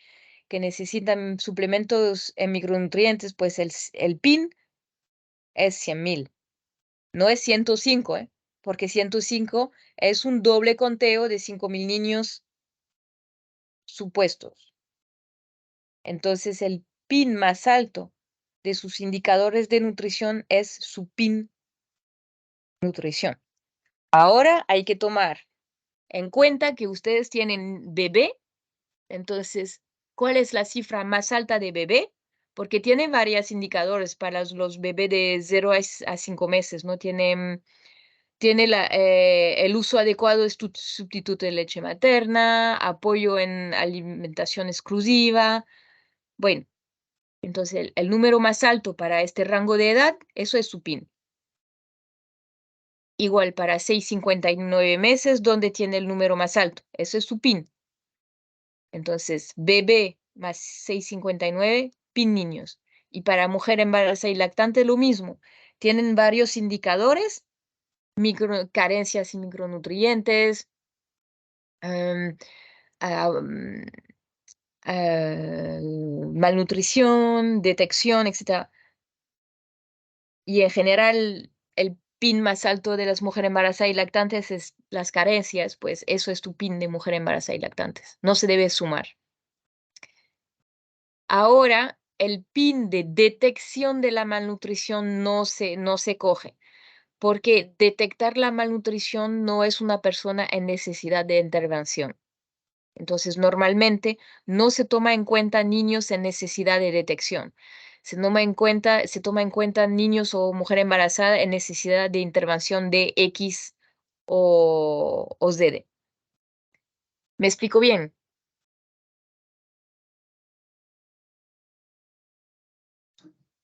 que necesitan suplementos en micronutrientes, pues el PIN es 100.000, no es 105, porque 105 es un doble conteo de 5.000 niños supuestos. Entonces, el PIN más alto de sus indicadores de nutrición es su PIN nutrición. Ahora hay que tomar en cuenta que ustedes tienen bebé. Entonces, ¿cuál es la cifra más alta de bebé? Porque tiene varios indicadores para los bebés de 0 a 5 meses, ¿no? Tiene el uso adecuado de sustituto de leche materna, apoyo en alimentación exclusiva. Bueno, entonces el número más alto para este rango de edad, eso es su PIN. Igual para 6,59 meses, ¿dónde tiene el número más alto? Eso es su PIN. Entonces, bebé más 6,59, PIN niños. Y para mujer embarazada y lactante lo mismo. Tienen varios indicadores, carencias y micronutrientes, em, am, malnutrición, detección, etc. Y en general, el PIN más alto de las mujeres embarazadas y lactantes es las carencias, pues eso es tu PIN de mujer embarazada y lactantes. No se debe sumar. Ahora, el PIN de detección de la malnutrición no se coge, porque detectar la malnutrición no es una persona en necesidad de intervención. Entonces, normalmente no se toma en cuenta niños en necesidad de detección. Se toma en cuenta niños o mujer embarazada en necesidad de intervención de X o Z. ¿Me explico bien?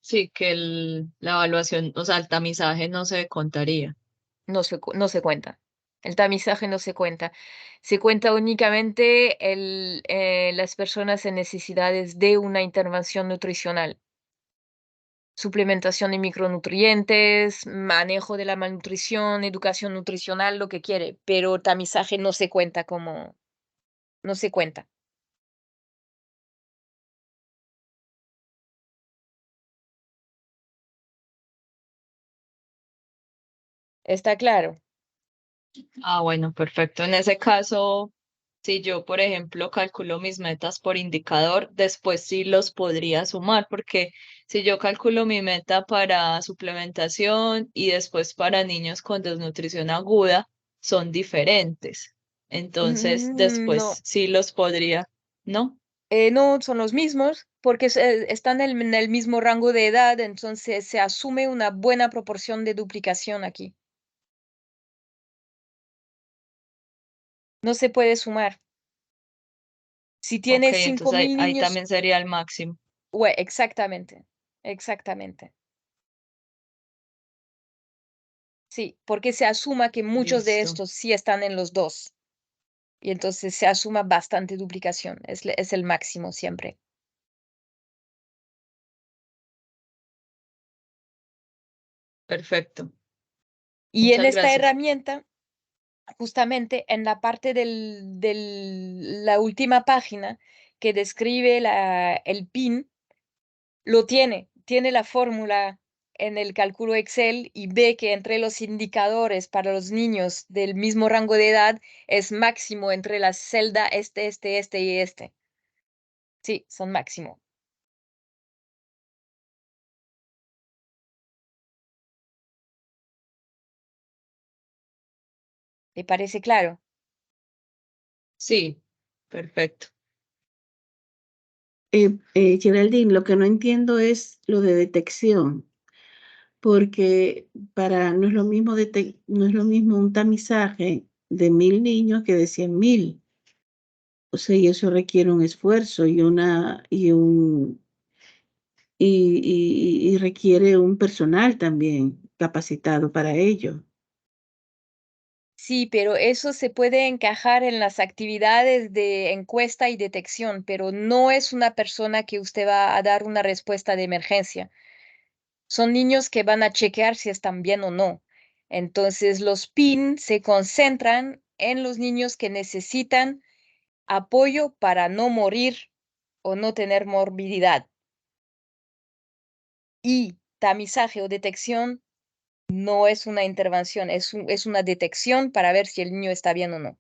Sí, que la evaluación, o sea, el tamizaje no se contaría. No se cuenta. El tamizaje no se cuenta. Se cuenta únicamente las personas en necesidades de una intervención nutricional. Suplementación de micronutrientes, manejo de la malnutrición, educación nutricional, lo que quiere, pero tamizaje no se cuenta como no se cuenta. ¿Está claro? Ah, bueno, perfecto. En ese caso, si yo, por ejemplo, calculo mis metas por indicador, después sí los podría sumar, porque si yo calculo mi meta para suplementación y después para niños con desnutrición aguda, son diferentes. Entonces, No, después sí los podría, ¿no? no son los mismos porque están en el mismo rango de edad, entonces se asume una buena proporción de duplicación aquí. No se puede sumar. Si Ok, tienes cinco entonces ahí, mil ahí niños, también sería el máximo. exactamente, exactamente. Sí, porque se asuma que muchos de Listo. estos sí están en los dos y entonces se asuma bastante duplicación. Es el máximo siempre. Perfecto. Y en Muchas esta gracias. herramienta, justamente en la parte la última página que describe el PIN, lo tiene la fórmula en el cálculo Excel y ve que entre los indicadores para los niños del mismo rango de edad es máximo entre la celda este y este. Sí, son máximo. ¿Te parece claro? Sí, perfecto. Geraldine, lo que no entiendo es lo de detección, porque no es lo mismo no es lo mismo un tamizaje de 1.000 niños que de 100.000. O sea, y eso requiere un esfuerzo y requiere un personal también capacitado para ello. Sí, pero eso se puede encajar en las actividades de encuesta y detección, pero no es una persona que usted va a dar una respuesta de emergencia. Son niños que van a chequear si están bien o no. Entonces, los PIN se concentran en los niños que necesitan apoyo para no morir o no tener morbididad. Y tamizaje o detección no es una intervención, es una detección para ver si el niño está bien o no.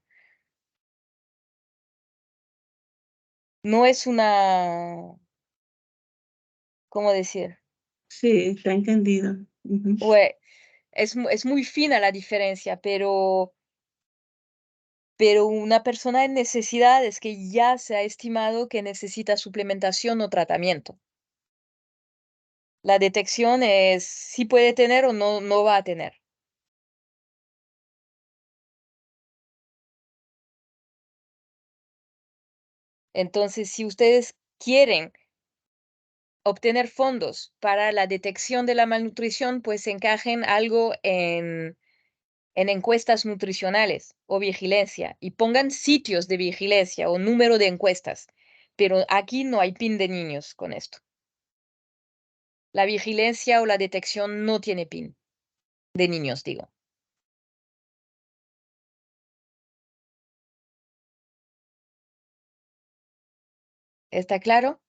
No es una, ¿cómo decir? Sí, está entendido. Ujú. Bue- es muy fina la diferencia, pero una persona en necesidad es que ya se ha estimado que necesita suplementación o tratamiento. La detección es si puede tener o no va a tener. Entonces, si ustedes quieren obtener fondos para la detección de la malnutrición, pues encajen algo en encuestas nutricionales o vigilancia y pongan sitios de vigilancia o número de encuestas. Pero aquí no hay PIN de niños con esto. La vigilancia o la detección no tiene PIN de niños, digo. ¿Está claro?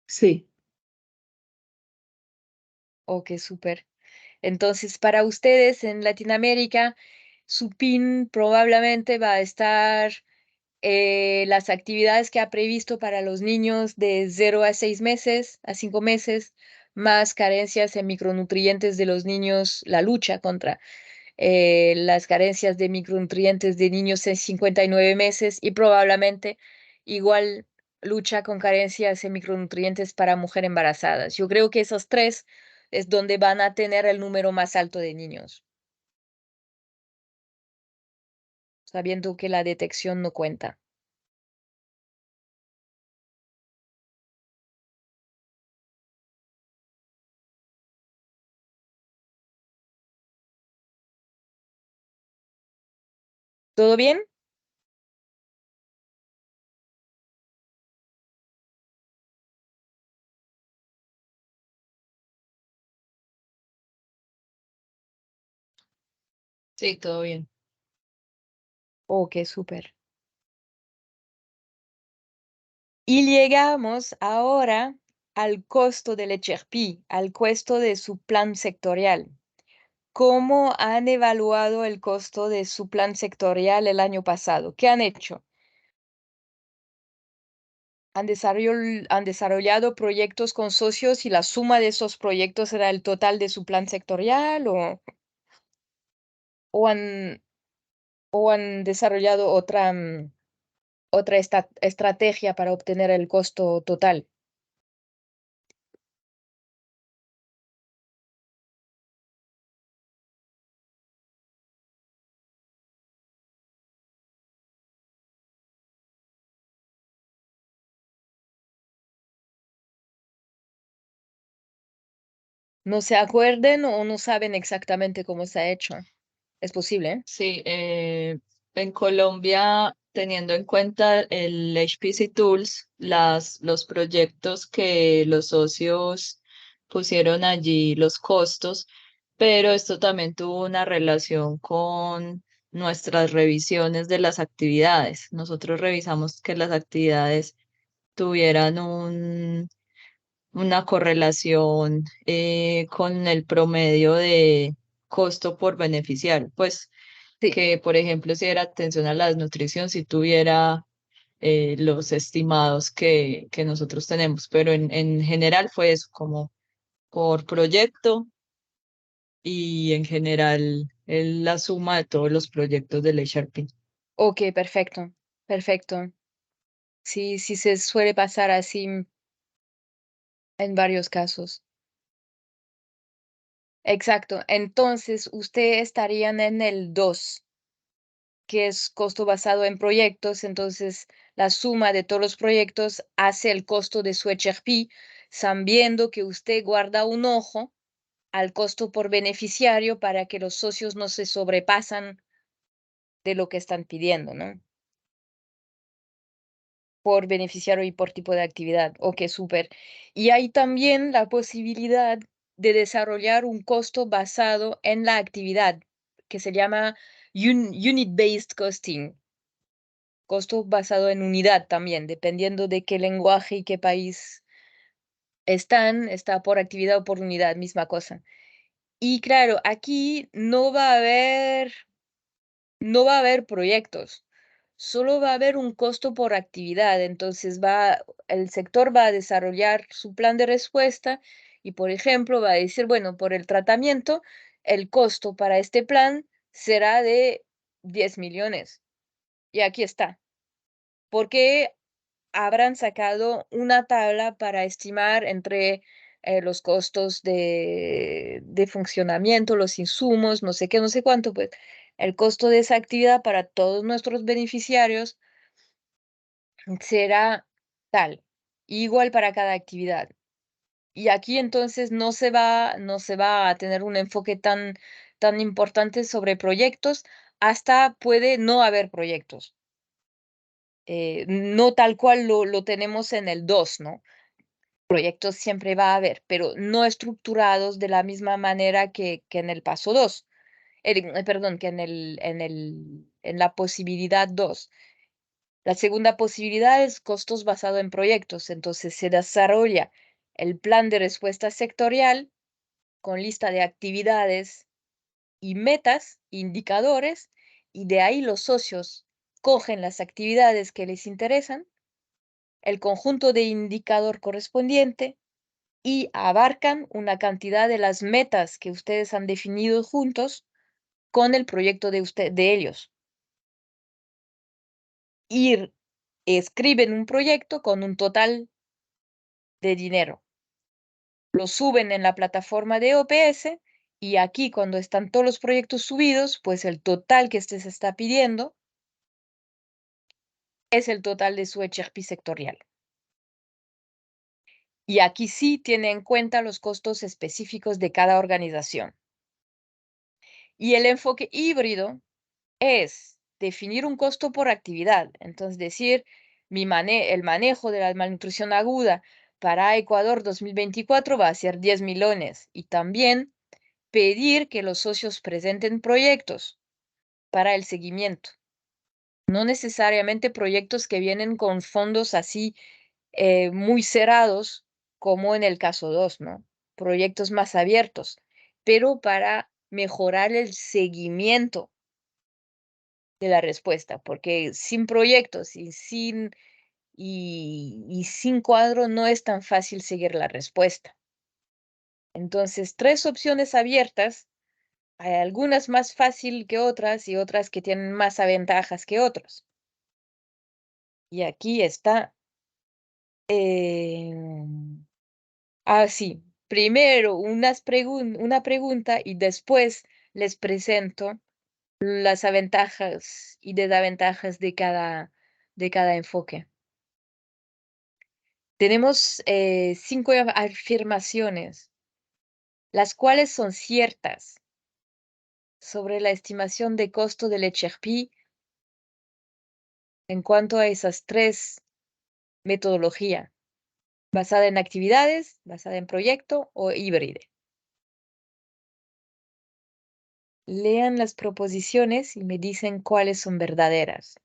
Sí, Ok, súper. Entonces, para ustedes en Latinoamérica, su PIN probablemente va a estar las actividades que ha previsto para los niños de 0 a 6 meses, a 5 meses, más carencias en micronutrientes de los niños, la lucha contra las carencias de micronutrientes de niños en 59 meses y probablemente igual lucha con carencias en micronutrientes para mujeres embarazadas. Yo creo que esos tres es donde van a tener el número más alto de niños, sabiendo que la detección no cuenta. ¿Todo bien? Sí, todo bien. Ok, súper. Y llegamos ahora al costo del HRP, al costo de su plan sectorial. ¿Cómo han evaluado el costo de su plan sectorial el año pasado? ¿Qué han hecho? ¿Han desarrollado proyectos con socios y la suma de esos proyectos era el total de su plan sectorial o han, o han desarrollado otra estrategia para obtener el costo total? ¿No se acuerden o no saben exactamente cómo se ha hecho? Es posible. Sí, en Colombia, teniendo en cuenta el HPC Tools, los proyectos que los socios pusieron allí, los costos, pero esto también tuvo una relación con nuestras revisiones de las actividades. Nosotros revisamos que las actividades tuvieran una correlación con el promedio de costo por beneficiario. Pues Sí. que, por ejemplo, si era atención a la desnutrición, si tuviera los estimados que nosotros tenemos, pero en general fue eso, como por proyecto y en general la suma de todos los proyectos del HRP. Ok, perfecto, perfecto. Sí, sí se suele pasar así en varios casos. Exacto. Entonces, ustedes estarían en el 2, que es costo basado en proyectos. Entonces, la suma de todos los proyectos hace el costo de su HRP, sabiendo que usted guarda un ojo al costo por beneficiario para que los socios no se sobrepasan de lo que están pidiendo, ¿no? Por beneficiario y por tipo de actividad. Ok, súper. Y hay también la posibilidad de desarrollar un costo basado en la actividad, que se llama Unit-Based Costing. Costo basado en unidad también, dependiendo de qué lenguaje y qué país está por actividad o por unidad, misma cosa. Y claro, aquí no va a haber proyectos, solo va a haber un costo por actividad. Entonces el sector va a desarrollar su plan de respuesta y, por ejemplo, va a decir, bueno, por el tratamiento, el costo para este plan será de 10 millones. Y aquí está. Porque habrán sacado una tabla para estimar entre los costos de funcionamiento, los insumos, no sé qué, no sé cuánto, pues el costo de esa actividad para todos nuestros beneficiarios será tal, igual para cada actividad. Y aquí entonces no se va a tener un enfoque tan importante sobre proyectos, hasta puede no haber proyectos. No tal cual lo tenemos en el 2, ¿no? Proyectos siempre va a haber, pero no estructurados de la misma manera que en el paso 2. Perdón, que en la posibilidad 2. La segunda posibilidad es costos basado en proyectos. Entonces se desarrolla el plan de respuesta sectorial con lista de actividades y metas, indicadores, y de ahí los socios cogen las actividades que les interesan, el conjunto de indicador correspondiente, y abarcan una cantidad de las metas que ustedes han definido juntos con el proyecto de ellos. Y escriben un proyecto con un total de dinero. Lo suben en la plataforma de OPS y aquí cuando están todos los proyectos subidos, pues el total que se está pidiendo es el total de su HRP sectorial. Y aquí sí tiene en cuenta los costos específicos de cada organización. Y el enfoque híbrido es definir un costo por actividad. Entonces, decir, el manejo de la malnutrición aguda para Ecuador 2024 va a ser 10 millones. Y también pedir que los socios presenten proyectos para el seguimiento. No necesariamente proyectos que vienen con fondos así muy cerrados, como en el caso 2, ¿no? Proyectos más abiertos, pero para mejorar el seguimiento de la respuesta, porque sin proyectos y sin cuadro no es tan fácil seguir la respuesta. Entonces, 3 opciones abiertas, hay algunas más fácil que otras y otras que tienen más ventajas que otras. Y aquí está. Sí, primero una pregunta y después les presento las ventajas y desventajas de cada enfoque. Tenemos 5 afirmaciones, las cuales son ciertas sobre la estimación de costo del HRP en cuanto a esas 3 metodologías, basada en actividades, basada en proyecto o híbrida. Lean las proposiciones y me dicen cuáles son verdaderas.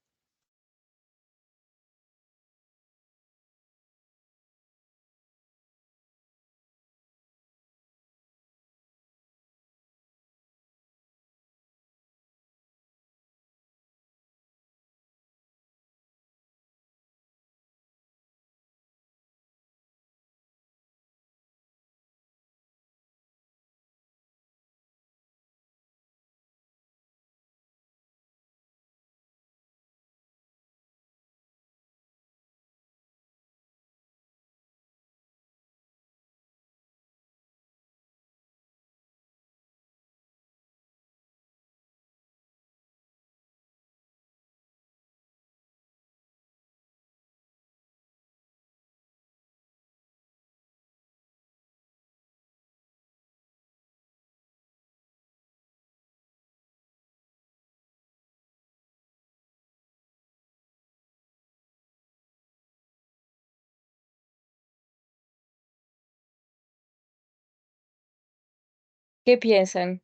¿Qué piensan?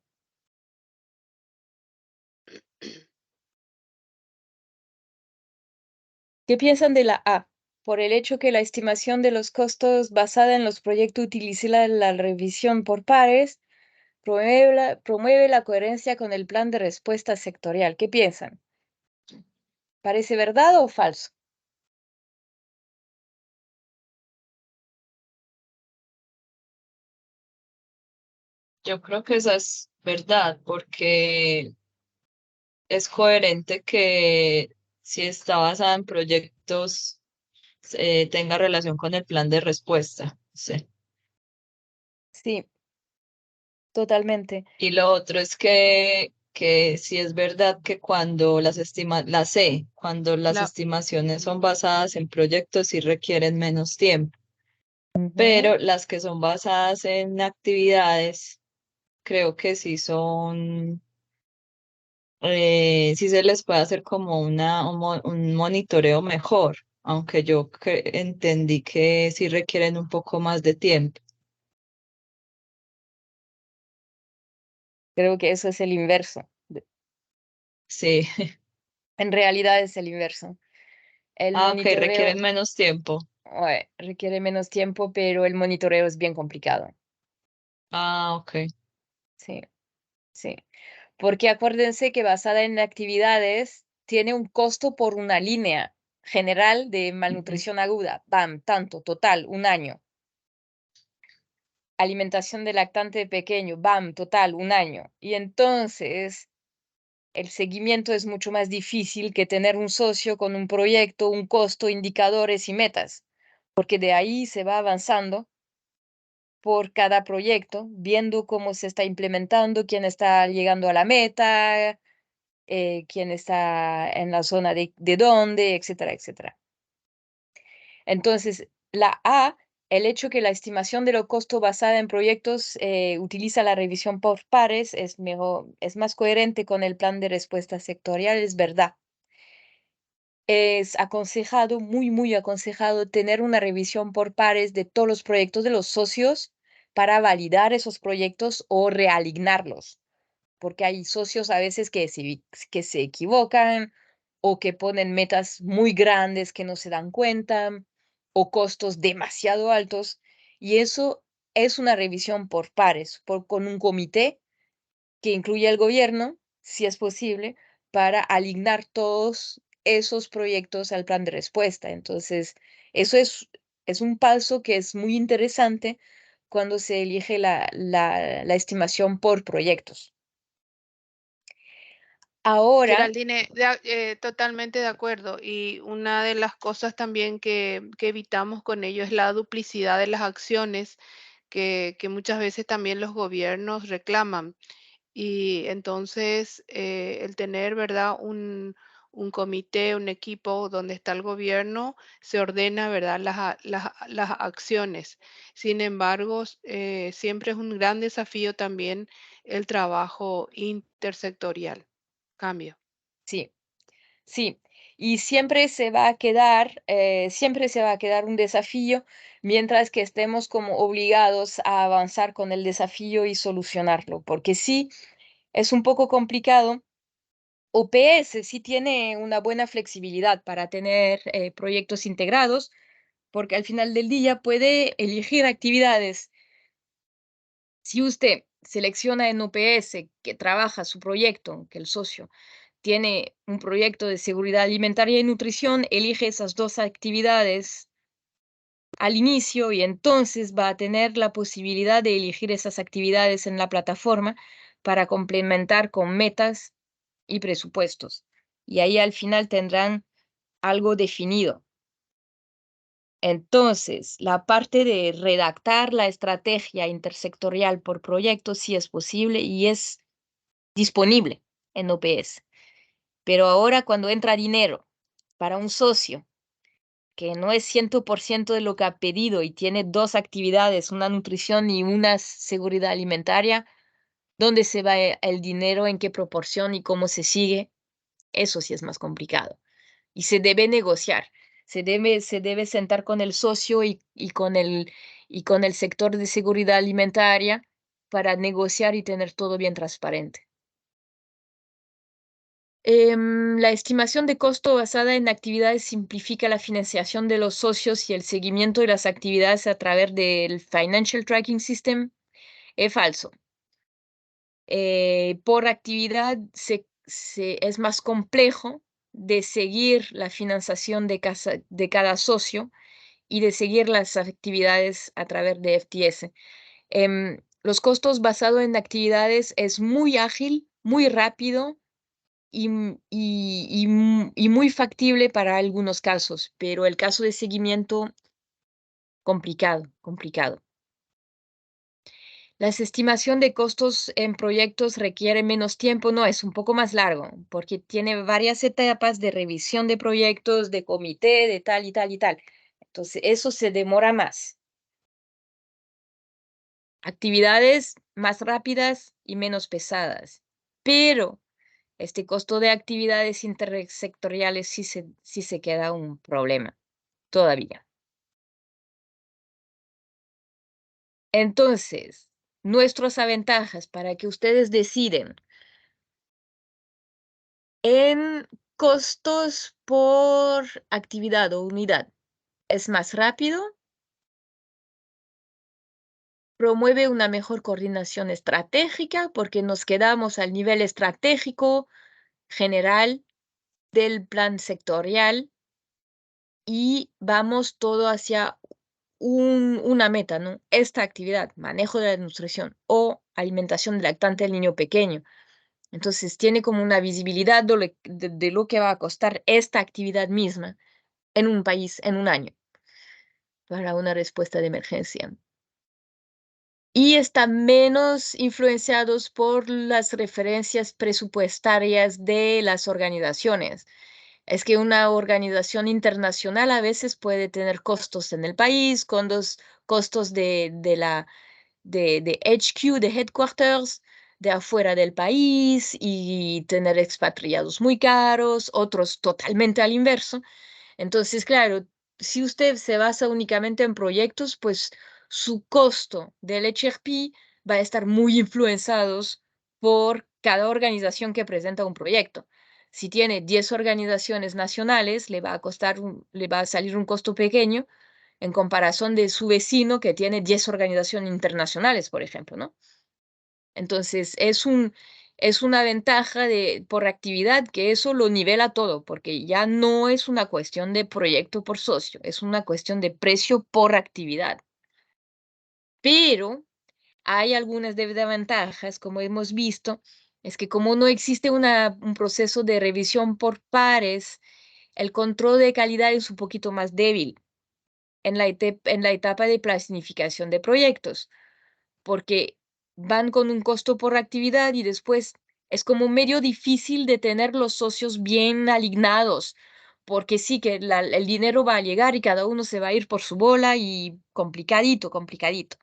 ¿Qué piensan de la A? Por el hecho que la estimación de los costos basada en los proyectos utiliza la revisión por pares, promueve la coherencia con el plan de respuesta sectorial. ¿Qué piensan? ¿Parece verdad o falso? Yo creo que esa es verdad, porque es coherente que si está basada en proyectos, tenga relación con el plan de respuesta. Sí. Sí, totalmente. Y lo otro es que sí es verdad que cuando cuando las La, estimaciones son basadas en proyectos sí requieren menos tiempo, Ujú. pero las que son basadas en actividades, creo que sí se les puede hacer como un monitoreo mejor, aunque yo entendí que sí requieren un poco más de tiempo. Creo que eso es el inverso. Sí. En realidad es el inverso. El Ah, ok, monitoreo requieren menos tiempo. requiere menos tiempo, pero el monitoreo es bien complicado. Ah, ok. Sí, sí. Porque acuérdense que basada en actividades tiene un costo por una línea general de Ujú. malnutrición aguda. BAM, tanto, total, 1 año. Alimentación de lactante pequeño, BAM, total, 1 año. Y entonces el seguimiento es mucho más difícil que tener un socio con un proyecto, un costo, indicadores y metas, porque de ahí se va avanzando por cada proyecto, viendo cómo se está implementando, quién está llegando a la meta, quién está en la zona de dónde, etcétera, etcétera. Entonces, la A, el hecho que la estimación de lo costo basada en proyectos utiliza la revisión por pares es mejor, es más coherente con el plan de respuesta sectorial, es verdad. Es aconsejado, muy aconsejado, tener una revisión por pares de todos los proyectos de los socios para validar esos proyectos o realignarlos. porque hay socios a veces que se equivocan o que ponen metas muy grandes que no se dan cuenta o costos demasiado altos. Y eso es una revisión por pares, con un comité que incluye al gobierno, si es posible, para alignar todos esos proyectos al plan de respuesta. Entonces, eso es un paso que es muy interesante cuando se elige la estimación por proyectos. Ahora, Geraldine, totalmente de acuerdo. Y una de las cosas también que evitamos con ello es la duplicidad de las acciones que muchas veces también los gobiernos reclaman. Y entonces el tener, ¿verdad? Un comité, un equipo donde está el gobierno, se ordena, ¿verdad? Las acciones. Sin embargo, siempre es un gran desafío también el trabajo intersectorial. Cambio. sí, sí, y siempre se va a quedar un desafío mientras que estemos como obligados a avanzar con el desafío y solucionarlo, porque sí, es un poco complicado. OPS sí tiene una buena flexibilidad para tener proyectos integrados, porque al final del día puede elegir actividades. Si usted selecciona en OPS que trabaja su proyecto, que el socio tiene un proyecto de seguridad alimentaria y nutrición, elige esas dos actividades al inicio y entonces va a tener la posibilidad de elegir esas actividades en la plataforma para complementar con metas y presupuestos. Y ahí al final tendrán algo definido. Entonces, la parte de redactar la estrategia intersectorial por proyecto sí es posible y es disponible en OPS. Pero ahora cuando entra dinero para un socio que no es 100% de lo que ha pedido y tiene dos actividades, una nutrición y una seguridad alimentaria, ¿dónde se va el dinero, en qué proporción y cómo se sigue? Eso sí es más complicado. Y se debe negociar, se debe sentar con el socio y con el sector de seguridad alimentaria para negociar y tener todo bien transparente. La estimación de costo basada en actividades simplifica la financiación de los socios y el seguimiento de las actividades a través del Financial Tracking System. Es falso. Por actividad es más complejo de seguir la financiación de cada socio y de seguir las actividades a través de FTS. Los costos basados en actividades es muy ágil, muy rápido y muy factible para algunos casos, pero el caso de seguimiento, complicado. La estimación de costos en proyectos requiere menos tiempo, no, es un poco más largo, porque tiene varias etapas de revisión de proyectos, de comité, de tal y tal y tal. Entonces, eso se demora más. Actividades más rápidas y menos pesadas, pero este costo de actividades intersectoriales sí se queda un problema todavía. Entonces, nuestras ventajas para que ustedes deciden en costos por actividad o unidad. Es más rápido, promueve una mejor coordinación estratégica porque nos quedamos al nivel estratégico general del plan sectorial y vamos todo hacia una meta, ¿no? Esta actividad, manejo de la nutrición o alimentación lactante del niño pequeño. Entonces tiene como una visibilidad de lo que va a costar esta actividad misma en un país en un año para una respuesta de emergencia. Y están menos influenciados por las referencias presupuestarias de las organizaciones. Es que una organización internacional a veces puede tener costos en el país, con los costos de HQ, de headquarters, de afuera del país y tener expatriados muy caros, otros totalmente al inverso. Entonces, claro, si usted se basa únicamente en proyectos, pues su costo del HRP va a estar muy influenciados por cada organización que presenta un proyecto. Si tiene 10 organizaciones nacionales, le va a salir un costo pequeño en comparación de su vecino que tiene 10 organizaciones internacionales, por ejemplo, ¿no? Entonces, es una ventaja por actividad que eso lo nivela todo, porque ya no es una cuestión de proyecto por socio, es una cuestión de precio por actividad. Pero hay algunas desventajas, como hemos visto, es que como no existe un proceso de revisión por pares, el control de calidad es un poquito más débil en la etapa de planificación de proyectos, porque van con un costo por actividad y después es como medio difícil de tener los socios bien alignados, porque sí que el dinero va a llegar y cada uno se va a ir por su bola y complicadito, complicadito.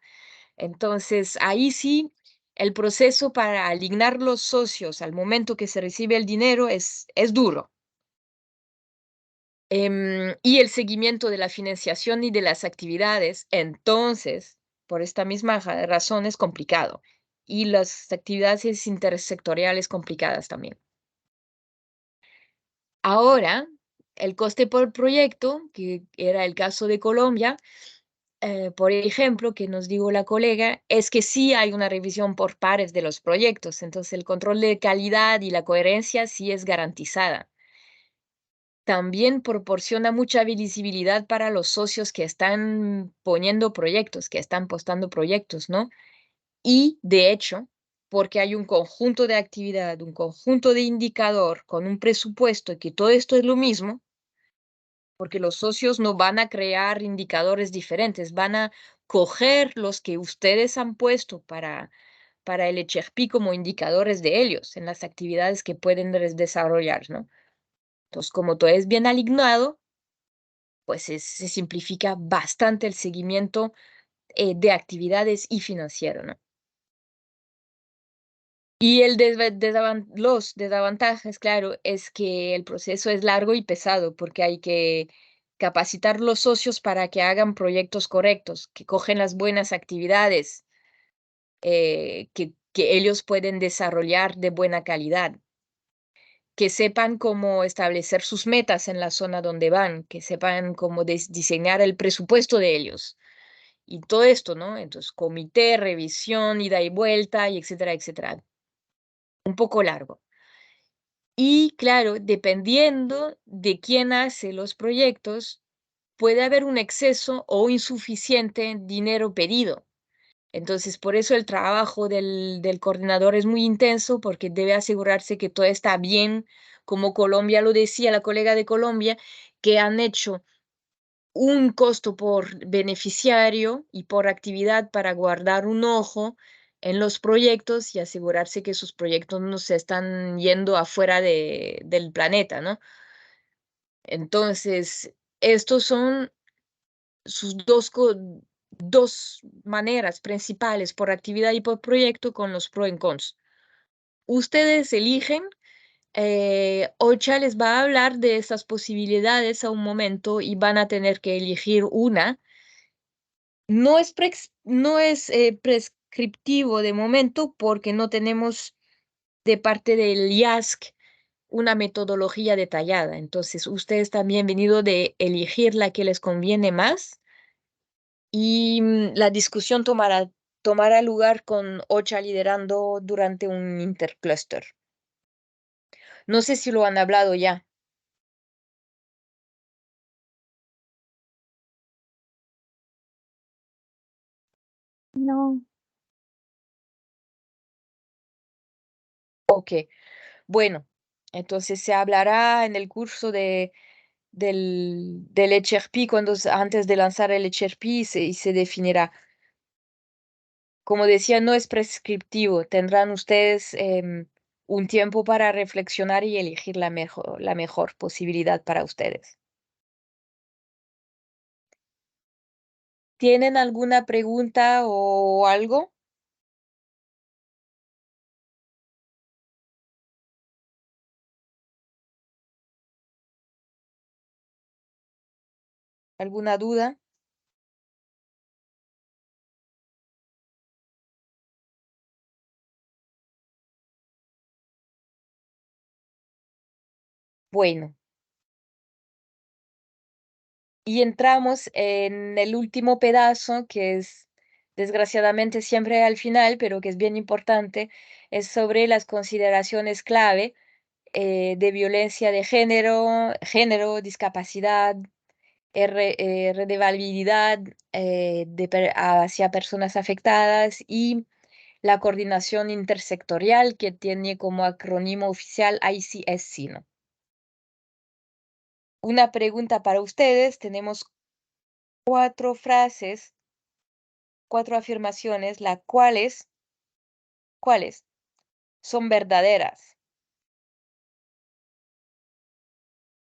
Entonces, ahí sí, el proceso para alignar los socios al momento que se recibe el dinero es duro. Y el seguimiento de la financiación y de las actividades, entonces, por esta misma razón es complicado. Y las actividades intersectoriales complicadas también. Ahora, el coste por proyecto, que era el caso de Colombia, por ejemplo, que nos dijo la colega, es que sí hay una revisión por pares de los proyectos, entonces el control de calidad y la coherencia sí es garantizada. También proporciona mucha visibilidad para los socios que están poniendo proyectos, que están postando proyectos, ¿no? Y de hecho, porque hay un conjunto de actividad, un conjunto de indicador con un presupuesto y que todo esto es lo mismo, porque los socios no van a crear indicadores diferentes, van a coger los que ustedes han puesto para el HRP como indicadores de ellos en las actividades que pueden desarrollar, ¿no? Entonces, como todo es bien alignado, pues se simplifica bastante el seguimiento de actividades y financiero, ¿no? Y los desavantajes, claro, es que el proceso es largo y pesado porque hay que capacitar los socios para que hagan proyectos correctos, que cogen las buenas actividades, que ellos pueden desarrollar de buena calidad, que sepan cómo establecer sus metas en la zona donde van, que sepan cómo diseñar el presupuesto de ellos y todo esto, ¿no? Entonces, comité, revisión, ida y vuelta, y etcétera, etcétera. Un poco largo. Y claro, dependiendo de quién hace los proyectos, puede haber un exceso o insuficiente dinero pedido. Entonces, por eso el trabajo del coordinador es muy intenso porque debe asegurarse que todo está bien, como Colombia lo decía, la colega de Colombia, que han hecho un costo por beneficiario y por actividad para guardar un ojo en los proyectos y asegurarse que sus proyectos no se están yendo afuera del planeta, ¿no? Entonces, estos son sus dos maneras principales, por actividad y por proyecto, con los pro y cons. Ustedes eligen, OCHA les va a hablar de esas posibilidades a un momento y van a tener que elegir una. No es prescriptivo de momento porque no tenemos de parte del IASC una metodología detallada. Entonces, ustedes también venido de elegir la que les conviene más y la discusión tomará lugar con OCHA liderando durante un intercluster. No sé si lo han hablado ya. No. Ok, bueno, entonces se hablará en el curso del HRP antes de lanzar el HRP y se definirá. Como decía, no es prescriptivo. Tendrán ustedes un tiempo para reflexionar y elegir la mejor posibilidad para ustedes. ¿Tienen alguna pregunta o algo? ¿Alguna duda? Bueno, y entramos en el último pedazo, que es desgraciadamente siempre al final, pero que es bien importante, es sobre las consideraciones clave de violencia de género, discapacidad, relevabilidad hacia personas afectadas y la coordinación intersectorial que tiene como acrónimo oficial ICSC, ¿no? Una pregunta para ustedes. Tenemos 4 frases, 4 afirmaciones, las cuales son verdaderas.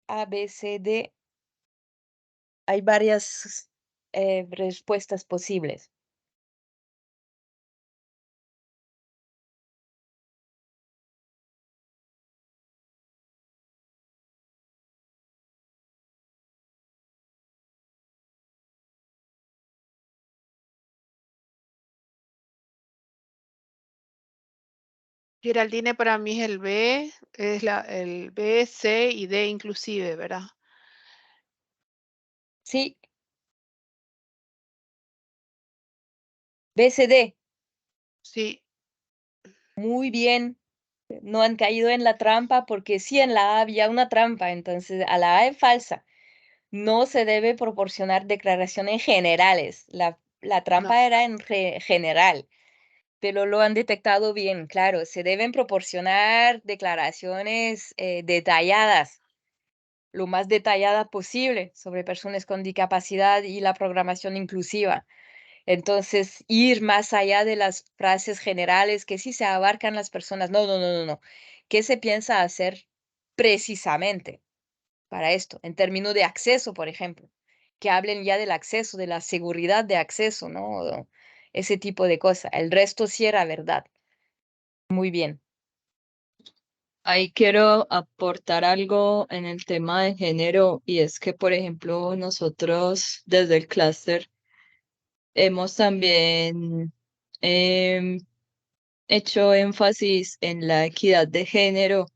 A, B, C, D. Hay varias respuestas posibles. Geraldine, para mí es el B, es el B, C y D inclusive, ¿verdad? Sí. B, C, D. Sí, Muy bien. No han caído en la trampa porque sí, en la A había una trampa, entonces a la A es falsa. No se debe proporcionar declaraciones generales. La no, trampa era en general, pero lo han detectado bien, claro. Se deben proporcionar declaraciones detalladas, lo más detallada posible sobre personas con discapacidad y la programación inclusiva. Entonces, ir más allá de las frases generales que sí se abarcan las personas. No, no, no, no, no. ¿Qué se piensa hacer precisamente para esto? En términos de acceso, por ejemplo, que hablen ya del acceso, de la seguridad de acceso, ¿no? O ese tipo de cosas. El resto sí era verdad. Muy bien. Ahí quiero aportar algo en el tema de género y es que, por ejemplo, nosotros desde el clúster hemos también em, hecho énfasis en la equidad de género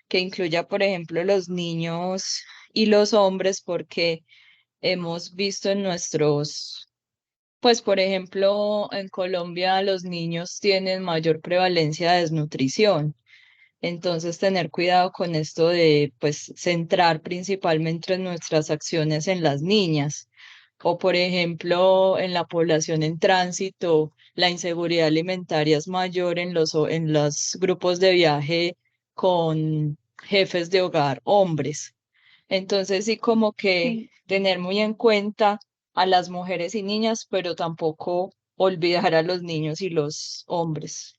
que incluya, por ejemplo, los niños y los hombres, porque hemos visto en nuestros, pues, por ejemplo, en Colombia los niños tienen mayor prevalencia de desnutrición. Entonces, tener cuidado con esto de, pues, centrar principalmente nuestras acciones en las niñas. O, por ejemplo, en la población en tránsito, la inseguridad alimentaria es mayor en los grupos de viaje con jefes de hogar, hombres. Entonces, sí, como que Sí. tener muy en cuenta a las mujeres y niñas, pero tampoco olvidar a los niños y los hombres.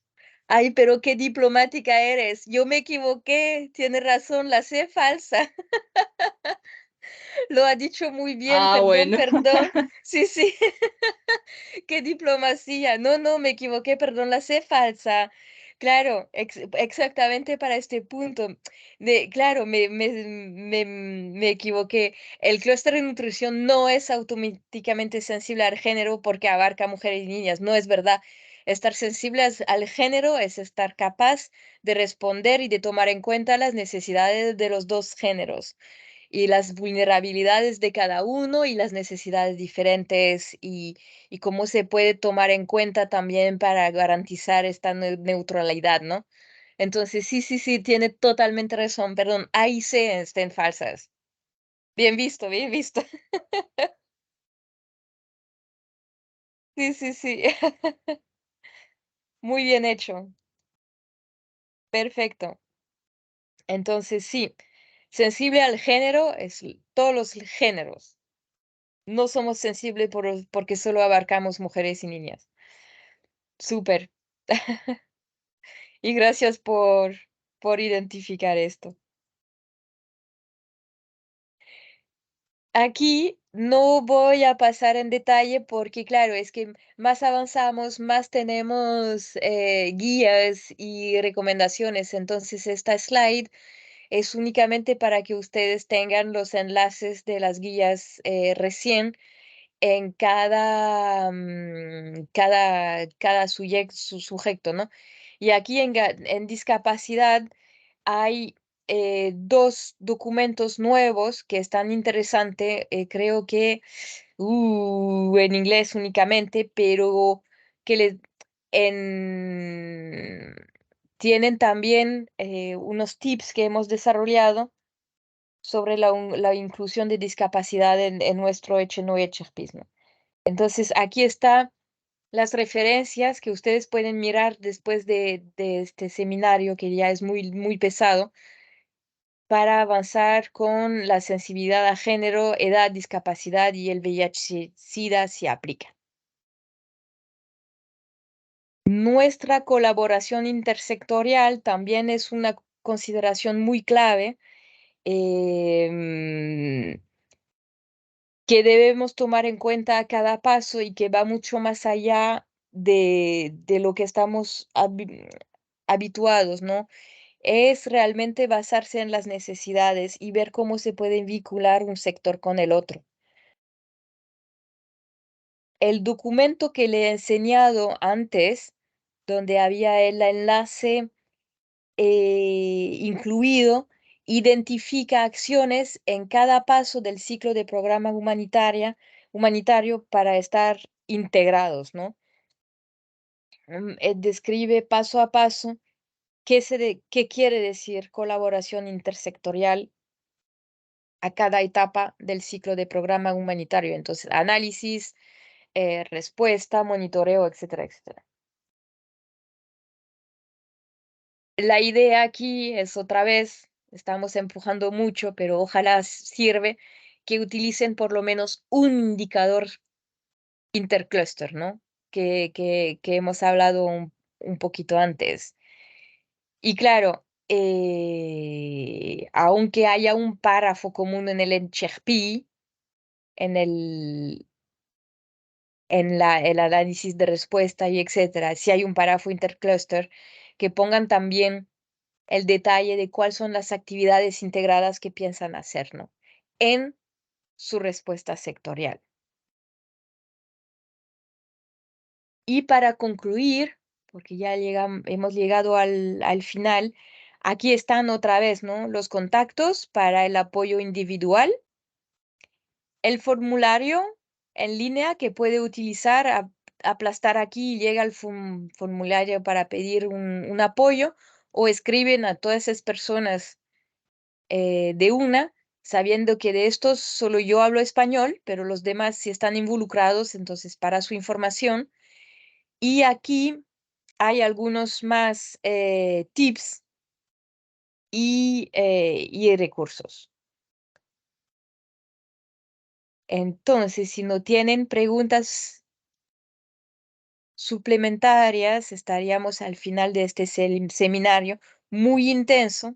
Ay, pero qué diplomática eres. Yo me equivoqué. Tiene razón, la C falsa. Lo ha dicho muy bien, Ah, perdón, bueno. perdón. Sí, sí. Qué diplomacia. No, no, me equivoqué, perdón, la C falsa. Claro, exactamente para este punto. Claro, me equivoqué. El clúster de nutrición no es automáticamente sensible al género porque abarca mujeres y niñas. No es verdad. Estar sensibles al género es estar capaz de responder y de tomar en cuenta las necesidades de los dos géneros y las vulnerabilidades de cada uno y las necesidades diferentes y cómo se puede tomar en cuenta también para garantizar esta neutralidad, ¿no? Entonces, sí, sí, sí, tiene totalmente razón. Perdón, ahí se estén falsas. Bien visto, bien visto. Sí, sí, sí. Muy bien hecho. Perfecto. Entonces, sí, sensible al género es todos los géneros. No somos sensibles porque solo abarcamos mujeres y niñas. Súper. Y gracias por identificar esto. Aquí no voy a pasar en detalle porque, claro, es que más avanzamos, más tenemos guías y recomendaciones. Entonces, esta slide es únicamente para que ustedes tengan los enlaces de las guías recién en cada sujeto, ¿no? Y aquí en discapacidad hay dos documentos nuevos que están interesantes, creo que en inglés únicamente, pero que tienen también unos tips que hemos desarrollado sobre la inclusión de discapacidad en nuestro echarpismo. Entonces, aquí está las referencias que ustedes pueden mirar después de este seminario que ya es muy, muy pesado para avanzar con la sensibilidad a género, edad, discapacidad y el VIH-Sida se aplica. Nuestra colaboración intersectorial también es una consideración muy clave que debemos tomar en cuenta a cada paso y que va mucho más allá de lo que estamos habituados, ¿no? Es realmente basarse en las necesidades y ver cómo se puede vincular un sector con el otro. El documento que le he enseñado antes, donde había el enlace incluido, identifica acciones en cada paso del ciclo de programa humanitario para estar integrados, ¿no? Describe paso a paso qué quiere decir colaboración intersectorial a cada etapa del ciclo de programa humanitario. Entonces, análisis, respuesta, monitoreo, etcétera, etcétera. La idea aquí es otra vez, estamos empujando mucho, pero ojalá sirve que utilicen por lo menos un indicador intercluster, ¿no? Que hemos hablado un poquito antes. Y claro, aunque haya un párrafo común en el NCHP, en el análisis de respuesta y etcétera, si hay un párrafo intercluster, que pongan también el detalle de cuáles son las actividades integradas que piensan hacer, ¿no? En su respuesta sectorial. Y para concluir, porque ya hemos llegado al final, aquí están otra vez, ¿no? Los contactos para el apoyo individual, el formulario en línea que puede utilizar, aplastar aquí y llega al formulario para pedir un apoyo, o escriben a todas esas personas de una, sabiendo que de estos solo yo hablo español, pero los demás sí están involucrados, entonces para su información. Y aquí hay algunos más tips y recursos. Entonces, si no tienen preguntas suplementarias, estaríamos al final de este seminario muy intenso,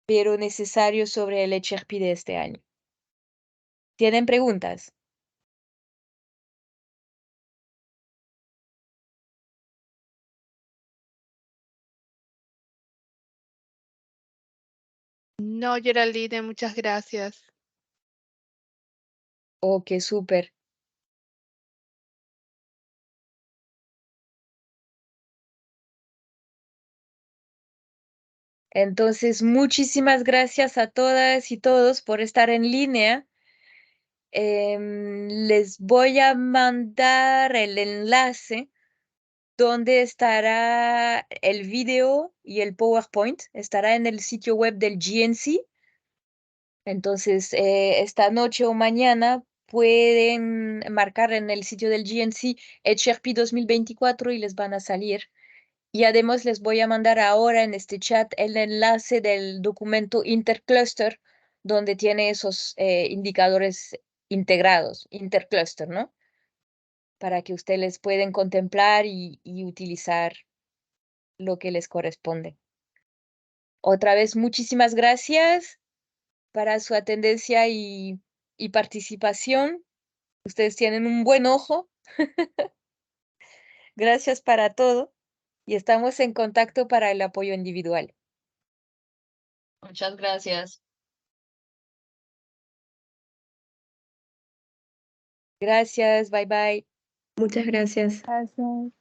pero necesario sobre el HRP de este año. ¿Tienen preguntas? No, Geraldine, muchas gracias. Oh, qué súper. Entonces, muchísimas gracias a todas y todos por estar en línea. Les voy a mandar el enlace donde estará el video y el PowerPoint. Estará en el sitio web del GNC. Entonces, esta noche o mañana pueden marcar en el sitio del GNC HRP 2024 y les van a salir. Y además les voy a mandar ahora en este chat el enlace del documento Intercluster, donde tiene esos indicadores integrados, Intercluster, ¿no? Para que ustedes les pueden contemplar y utilizar lo que les corresponde. Otra vez, muchísimas gracias para su atendencia y participación. Ustedes tienen un buen ojo. Gracias para todo y estamos en contacto para el apoyo individual. Muchas gracias. Gracias, bye bye. Muchas gracias. Gracias.